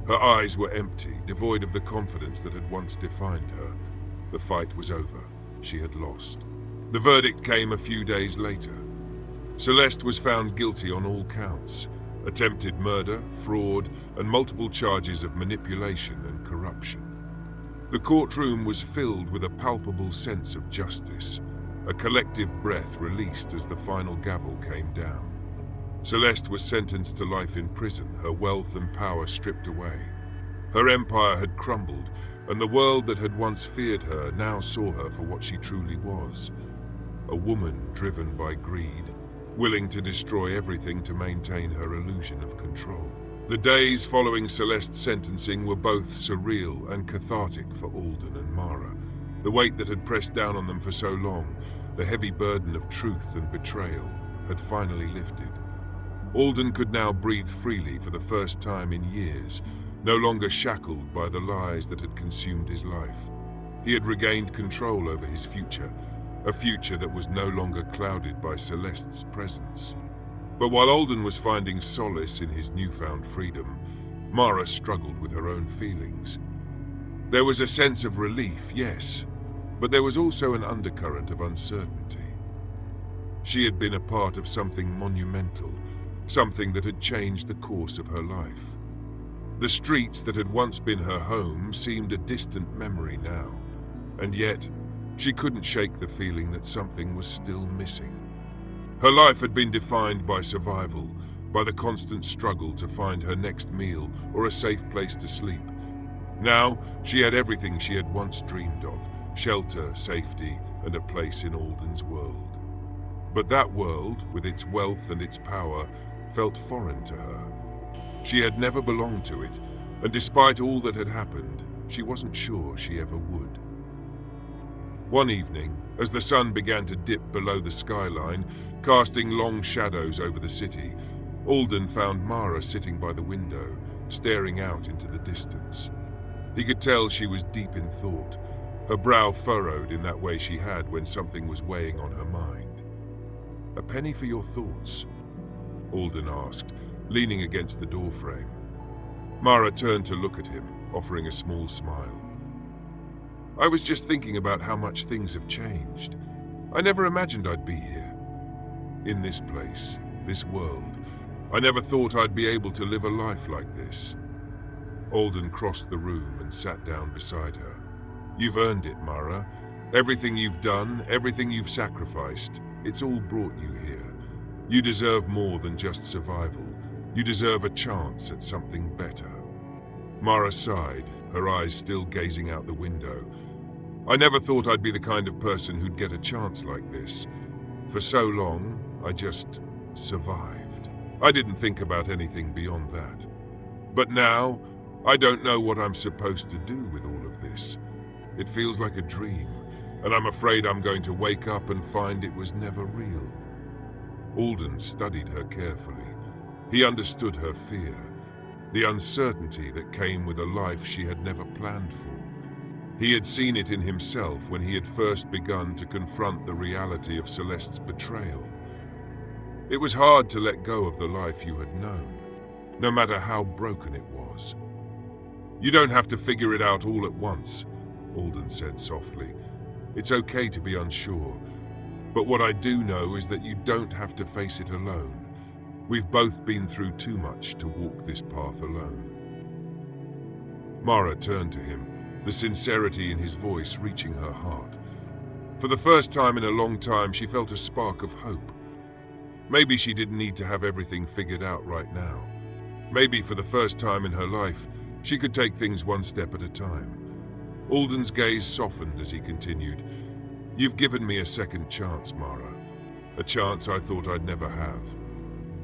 Her eyes were empty, devoid of the confidence that had once defined her. The fight was over. She had lost. The verdict came a few days later. Celeste was found guilty on all counts: attempted murder, fraud, and multiple charges of manipulation and corruption. The courtroom was filled with a palpable sense of justice, a collective breath released as the final gavel came down. Celeste was sentenced to life in prison, her wealth and power stripped away. Her empire had crumbled, and the world that had once feared her now saw her for what she truly was. A woman driven by greed, willing to destroy everything to maintain her illusion of control. The days following Celeste's sentencing were both surreal and cathartic for Alden and Mara. The weight that had pressed down on them for so long, the heavy burden of truth and betrayal, had finally lifted. Alden could now breathe freely for the first time in years, no longer shackled by the lies that had consumed his life. He had regained control over his future, a future that was no longer clouded by Celeste's presence. But while Alden was finding solace in his newfound freedom, Mara struggled with her own feelings. There was a sense of relief, yes, but there was also an undercurrent of uncertainty. She had been a part of something monumental, something that had changed the course of her life. The streets that had once been her home seemed a distant memory now, and yet she couldn't shake the feeling that something was still missing. Her life had been defined by survival, by the constant struggle to find her next meal or a safe place to sleep. Now, she had everything she had once dreamed of: shelter, safety, and a place in Alden's world. But that world, with its wealth and its power, felt foreign to her. She had never belonged to it, and despite all that had happened, she wasn't sure she ever would. One evening, as the sun began to dip below the skyline, casting long shadows over the city, Alden found Mara sitting by the window, staring out into the distance. He could tell she was deep in thought, her brow furrowed in that way she had when something was weighing on her mind. "A penny for your thoughts?" Alden asked, leaning against the doorframe. Mara turned to look at him, offering a small smile. "I was just thinking about how much things have changed. I never imagined I'd be here. In this place, this world. I never thought I'd be able to live a life like this." Alden crossed the room and sat down beside her. "You've earned it, Mara. Everything you've done, everything you've sacrificed, it's all brought you here. You deserve more than just survival. You deserve a chance at something better." Mara sighed, her eyes still gazing out the window. "I never thought I'd be the kind of person who'd get a chance like this. For so long, I just survived. I didn't think about anything beyond that. But now, I don't know what I'm supposed to do with all of this. It feels like a dream, and I'm afraid I'm going to wake up and find it was never real." Alden studied her carefully. He understood her fear, the uncertainty that came with a life she had never planned for. He had seen it in himself when he had first begun to confront the reality of Celeste's betrayal. It was hard to let go of the life you had known, no matter how broken it was. "You don't have to figure it out all at once," Alden said softly. "It's okay to be unsure. But what I do know is that you don't have to face it alone. We've both been through too much to walk this path alone." Mara turned to him, the sincerity in his voice reaching her heart. For the first time in a long time, she felt a spark of hope. Maybe she didn't need to have everything figured out right now. Maybe for the first time in her life, she could take things one step at a time. Alden's gaze softened as he continued, "You've given me a second chance, Mara. A chance I thought I'd never have.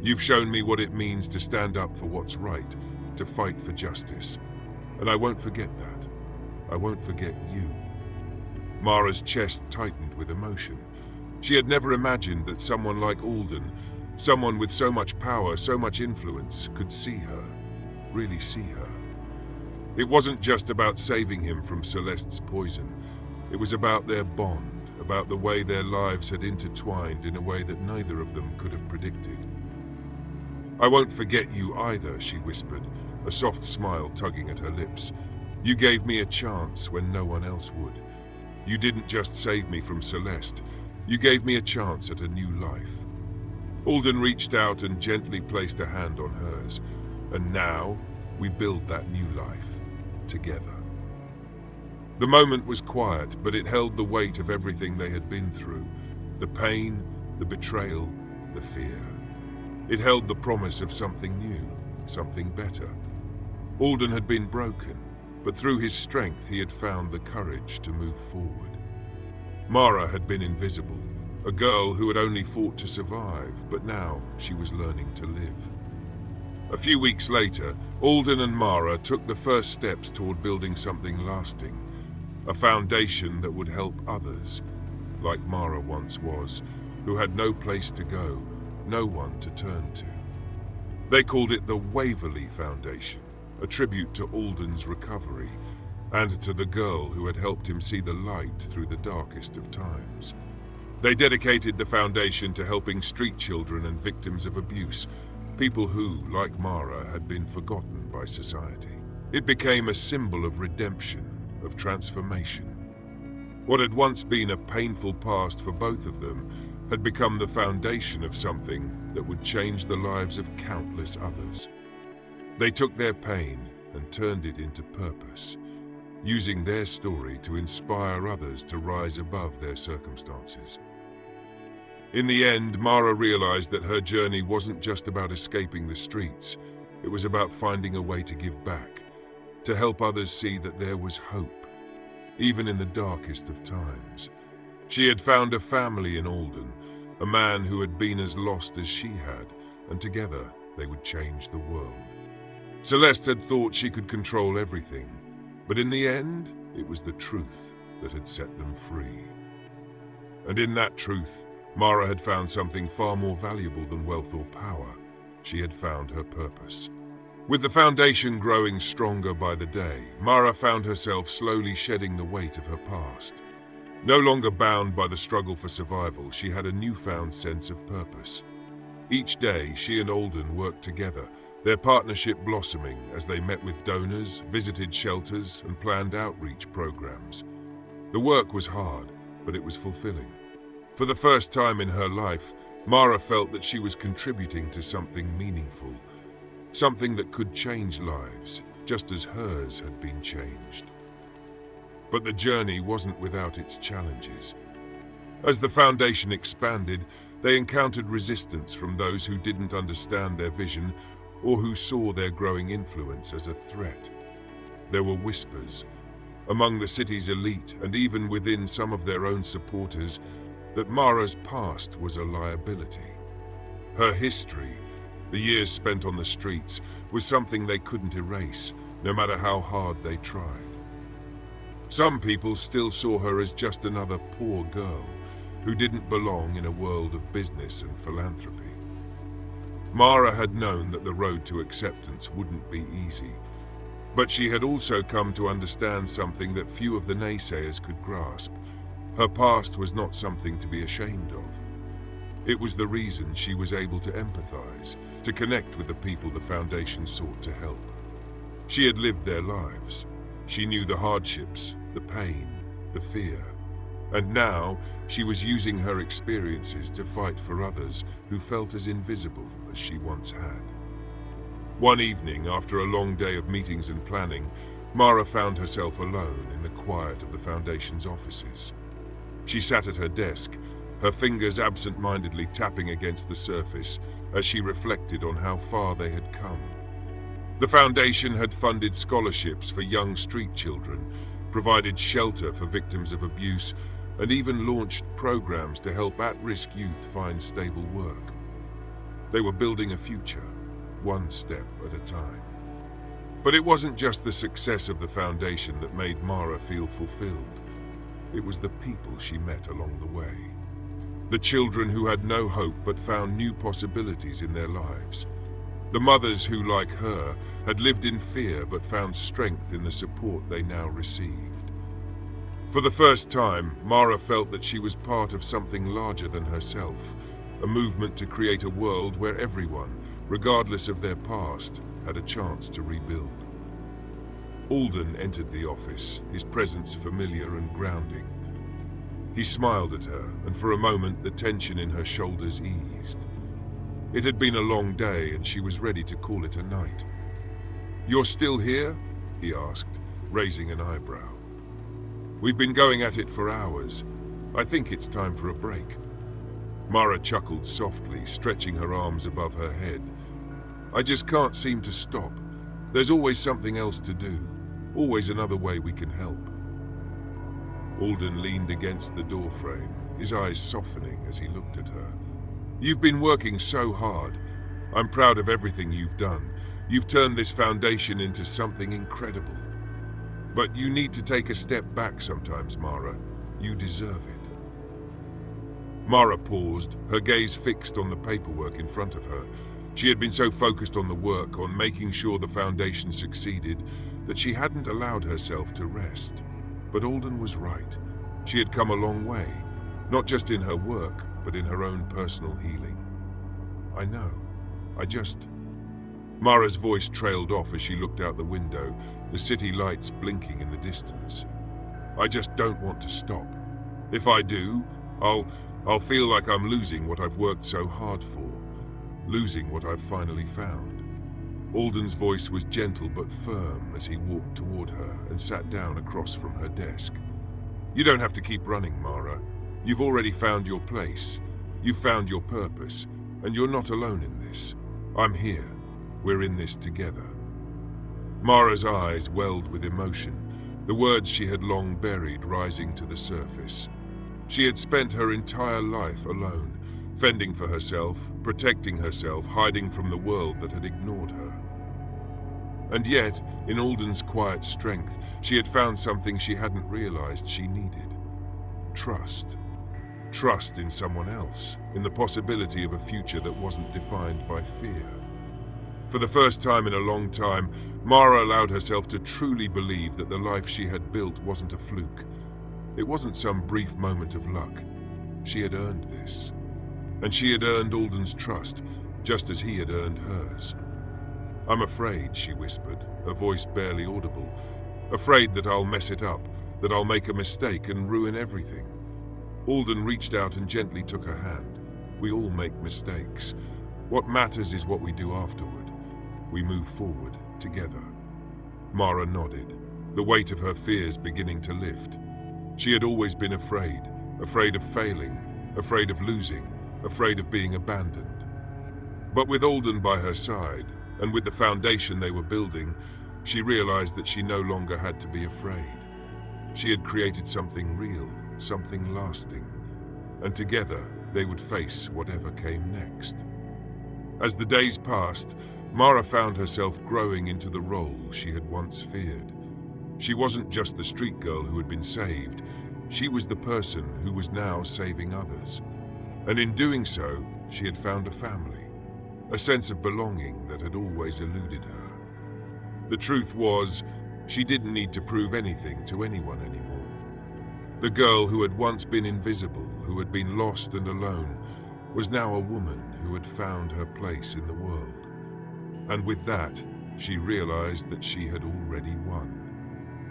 You've shown me what it means to stand up for what's right, to fight for justice. And I won't forget that. I won't forget you." Mara's chest tightened with emotion. She had never imagined that someone like Alden, someone with so much power, so much influence, could see her, really see her. It wasn't just about saving him from Celeste's poison. It was about their bond, about the way their lives had intertwined in a way that neither of them could have predicted. "I won't forget you either," she whispered, a soft smile tugging at her lips. "You gave me a chance when no one else would. You didn't just save me from Celeste. You gave me a chance at a new life." Alden reached out and gently placed a hand on hers. "And now, we build that new life together." The moment was quiet, but it held the weight of everything they had been through. The pain, the betrayal, the fear. It held the promise of something new, something better. Alden had been broken, but through his strength he had found the courage to move forward. Mara had been invisible, a girl who had only fought to survive, but now she was learning to live. A few weeks later, Alden and Mara took the first steps toward building something lasting, a foundation that would help others, like Mara once was, who had no place to go, no one to turn to. They called it the Waverley Foundation, a tribute to Alden's recovery, and to the girl who had helped him see the light through the darkest of times. They dedicated the foundation to helping street children and victims of abuse, people who, like Mara, had been forgotten by society. It became a symbol of redemption, of transformation. What had once been a painful past for both of them had become the foundation of something that would change the lives of countless others. They took their pain and turned it into purpose, using their story to inspire others to rise above their circumstances. In the end, Mara realized that her journey wasn't just about escaping the streets. It was about finding a way to give back, to help others see that there was hope, even in the darkest of times. She had found a family in Alden, a man who had been as lost as she had, and together they would change the world. Celeste had thought she could control everything, but in the end, it was the truth that had set them free. And in that truth, Mara had found something far more valuable than wealth or power. She had found her purpose. With the foundation growing stronger by the day, Mara found herself slowly shedding the weight of her past. No longer bound by the struggle for survival, she had a newfound sense of purpose. Each day, she and Alden worked together, their partnership blossoming as they met with donors, visited shelters, and planned outreach programs. The work was hard, but it was fulfilling. For the first time in her life, Mara felt that she was contributing to something meaningful, something that could change lives, just as hers had been changed. But the journey wasn't without its challenges. As the foundation expanded, they encountered resistance from those who didn't understand their vision or who saw their growing influence as a threat. There were whispers, among the city's elite and even within some of their own supporters, that Mara's past was a liability. Her history, the years spent on the streets, was something they couldn't erase, no matter how hard they tried. Some people still saw her as just another poor girl who didn't belong in a world of business and philanthropy. Mara had known that the road to acceptance wouldn't be easy, but she had also come to understand something that few of the naysayers could grasp. Her past was not something to be ashamed of. It was the reason she was able to empathize, to connect with the people the foundation sought to help. She had lived their lives. She knew the hardships, the pain, the fear. And now, she was using her experiences to fight for others who felt as invisible as she once had. One evening, after a long day of meetings and planning, Mara found herself alone in the quiet of the Foundation's offices. She sat at her desk, her fingers absent-mindedly tapping against the surface as she reflected on how far they had come. The Foundation had funded scholarships for young street children, provided shelter for victims of abuse, and even launched programs to help at-risk youth find stable work. They were building a future, one step at a time. But it wasn't just the success of the Foundation that made Mara feel fulfilled. It was the people she met along the way. The children who had no hope but found new possibilities in their lives. The mothers who, like her, had lived in fear but found strength in the support they now received. For the first time, Mara felt that she was part of something larger than herself, a movement to create a world where everyone, regardless of their past, had a chance to rebuild. Alden entered the office, his presence familiar and grounding. He smiled at her, and for a moment the tension in her shoulders eased. It had been a long day, and she was ready to call it a night. "You're still here?" he asked, raising an eyebrow. We've been going at it for hours. I think it's time for a break." Mara chuckled softly, stretching her arms above her head. "I just can't seem to stop. There's always something else to do. Always another way we can help." Alden leaned against the doorframe, his eyes softening as he looked at her. "You've been working so hard. I'm proud of everything you've done. You've turned this foundation into something incredible. But you need to take a step back sometimes, Mara. You deserve it." Mara paused, her gaze fixed on the paperwork in front of her. She had been so focused on the work, on making sure the foundation succeeded, that she hadn't allowed herself to rest. But Alden was right. She had come a long way, not just in her work, but in her own personal healing. "I know. I just..." Mara's voice trailed off as she looked out the window, the city lights blinking in the distance. "I just don't want to stop. If I do, I'll feel like I'm losing what I've worked so hard for, losing what I've finally found." Alden's voice was gentle but firm as he walked toward her and sat down across from her desk. "You don't have to keep running, Mara. You've already found your place. You've found your purpose, and you're not alone in this. I'm here. We're in this together." Mara's eyes welled with emotion, the words she had long buried rising to the surface. She had spent her entire life alone, fending for herself, protecting herself, hiding from the world that had ignored her. And yet, in Alden's quiet strength, she had found something she hadn't realized she needed. Trust. Trust in someone else, in the possibility of a future that wasn't defined by fear. For the first time in a long time, Mara allowed herself to truly believe that the life she had built wasn't a fluke. It wasn't some brief moment of luck. She had earned this. And she had earned Alden's trust, just as he had earned hers. "I'm afraid," she whispered, her voice barely audible. "Afraid that I'll mess it up, that I'll make a mistake and ruin everything." Alden reached out and gently took her hand. "We all make mistakes. What matters is what we do afterward. We move forward, together." Mara nodded, the weight of her fears beginning to lift. She had always been afraid of failing, afraid of losing, afraid of being abandoned. But with Alden by her side, and with the foundation they were building, she realized that she no longer had to be afraid. She had created something real, something lasting, and together they would face whatever came next. As the days passed, Mara found herself growing into the role she had once feared. She wasn't just the street girl who had been saved, she was the person who was now saving others. And in doing so, she had found a family, a sense of belonging that had always eluded her. The truth was, she didn't need to prove anything to anyone anymore. The girl who had once been invisible, who had been lost and alone, was now a woman who had found her place in the world. And with that, she realized that she had already won.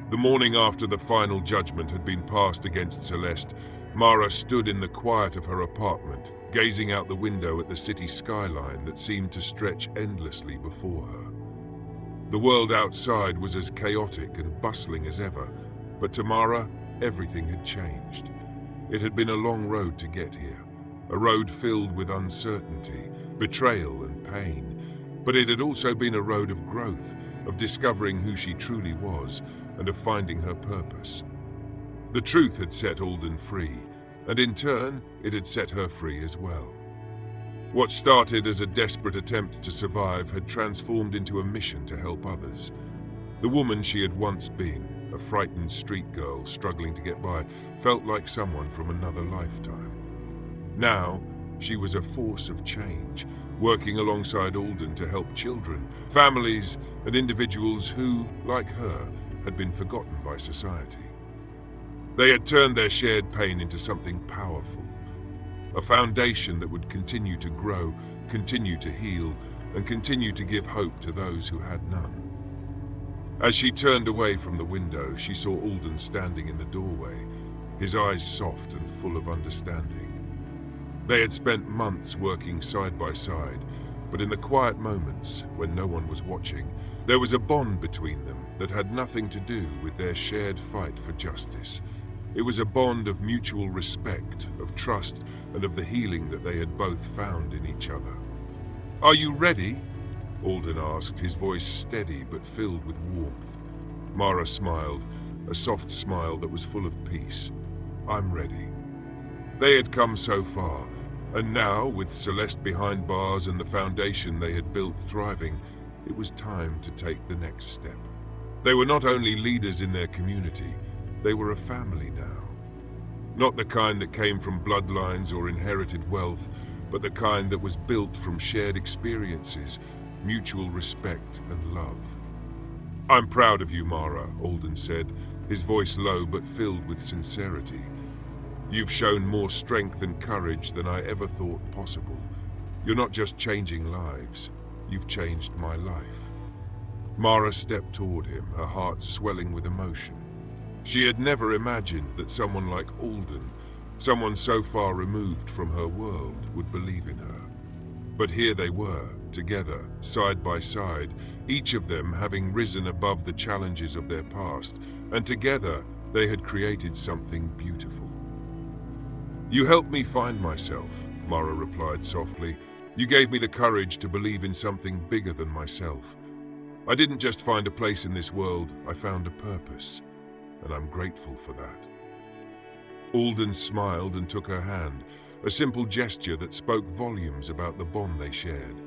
The morning after the final judgment had been passed against Celeste, Mara stood in the quiet of her apartment, gazing out the window at the city skyline that seemed to stretch endlessly before her. The world outside was as chaotic and bustling as ever, but to Mara, everything had changed. It had been a long road to get here, a road filled with uncertainty, betrayal and pain, but it had also been a road of growth, of discovering who she truly was, and of finding her purpose. The truth had set Alden free, and in turn, it had set her free as well. What started as a desperate attempt to survive had transformed into a mission to help others. The woman she had once been, a frightened street girl struggling to get by, felt like someone from another lifetime. Now, she was a force of change, working alongside Alden to help children, families, and individuals who, like her, had been forgotten by society. They had turned their shared pain into something powerful, a foundation that would continue to grow, continue to heal, and continue to give hope to those who had none. As she turned away from the window, she saw Alden standing in the doorway, his eyes soft and full of understanding. They had spent months working side by side, but in the quiet moments, when no one was watching, there was a bond between them that had nothing to do with their shared fight for justice. It was a bond of mutual respect, of trust, and of the healing that they had both found in each other. "Are you ready?" Alden asked, his voice steady but filled with warmth. Mara smiled, a soft smile that was full of peace. "I'm ready." They had come so far, and now, with Celeste behind bars and the foundation they had built thriving, it was time to take the next step. They were not only leaders in their community, they were a family now. Not the kind that came from bloodlines or inherited wealth, but the kind that was built from shared experiences, mutual respect and love. "I'm proud of you, Mara," Alden said, his voice low but filled with sincerity. "You've shown more strength and courage than I ever thought possible. You're not just changing lives, you've changed my life." Mara stepped toward him, her heart swelling with emotion. She had never imagined that someone like Alden, someone so far removed from her world, would believe in her. But here they were, together, side by side, each of them having risen above the challenges of their past, and together they had created something beautiful. "You helped me find myself," Mara replied softly. "You gave me the courage to believe in something bigger than myself. I didn't just find a place in this world, I found a purpose, and I'm grateful for that." Alden smiled and took her hand, a simple gesture that spoke volumes about the bond they shared.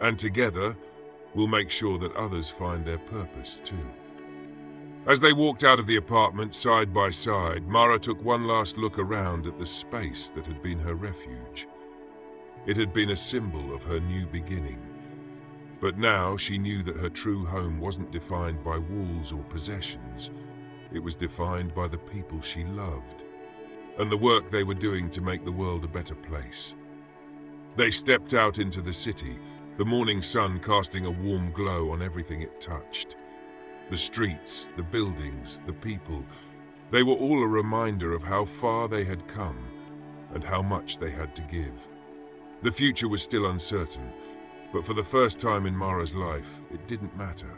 "And together, we'll make sure that others find their purpose too." As they walked out of the apartment side by side, Mara took one last look around at the space that had been her refuge. It had been a symbol of her new beginning. But now she knew that her true home wasn't defined by walls or possessions. It was defined by the people she loved, and the work they were doing to make the world a better place. They stepped out into the city, the morning sun casting a warm glow on everything it touched. The streets, the buildings, the people, they were all a reminder of how far they had come and how much they had to give. The future was still uncertain, but for the first time in Mara's life, it didn't matter.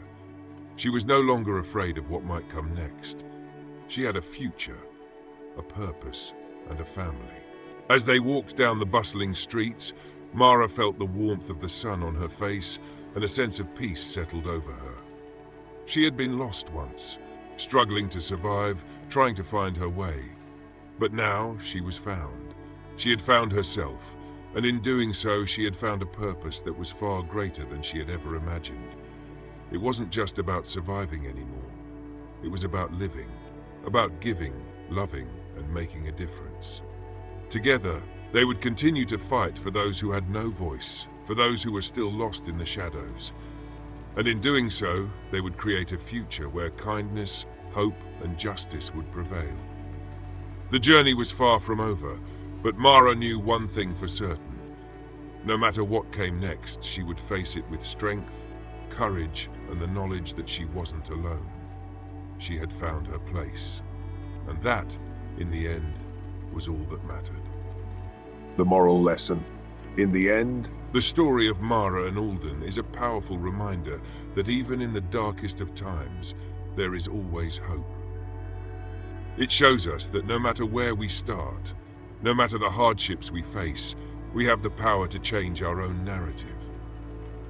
She was no longer afraid of what might come next. She had a future, a purpose, and a family. As they walked down the bustling streets, Mara felt the warmth of the sun on her face, and a sense of peace settled over her. She had been lost once, struggling to survive, trying to find her way. But now she was found. She had found herself, and in doing so she had found a purpose that was far greater than she had ever imagined. It wasn't just about surviving anymore. It was about living, about giving, loving, and making a difference. Together, they would continue to fight for those who had no voice, for those who were still lost in the shadows. And in doing so, they would create a future where kindness, hope, and justice would prevail. The journey was far from over, but Mara knew one thing for certain. No matter what came next, she would face it with strength, courage, and the knowledge that she wasn't alone. She had found her place, and that, in the end, was all that mattered. The moral lesson. In the end, the story of Mara and Alden is a powerful reminder that even in the darkest of times, there is always hope. It shows us that no matter where we start, no matter the hardships we face, we have the power to change our own narrative.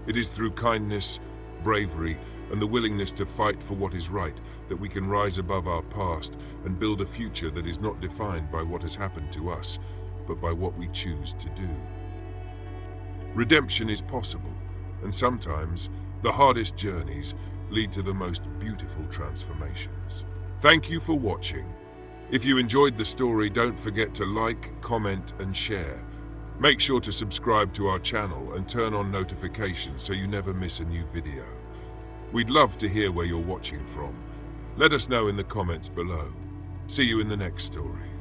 It is through kindness, bravery, and the willingness to fight for what is right that we can rise above our past and build a future that is not defined by what has happened to us, but by what we choose to do. Redemption is possible, and sometimes the hardest journeys lead to the most beautiful transformations. Thank you for watching. If you enjoyed the story, don't forget to like, comment, and share. Make sure to subscribe to our channel and turn on notifications so you never miss a new video. We'd love to hear where you're watching from. Let us know in the comments below. See you in the next story.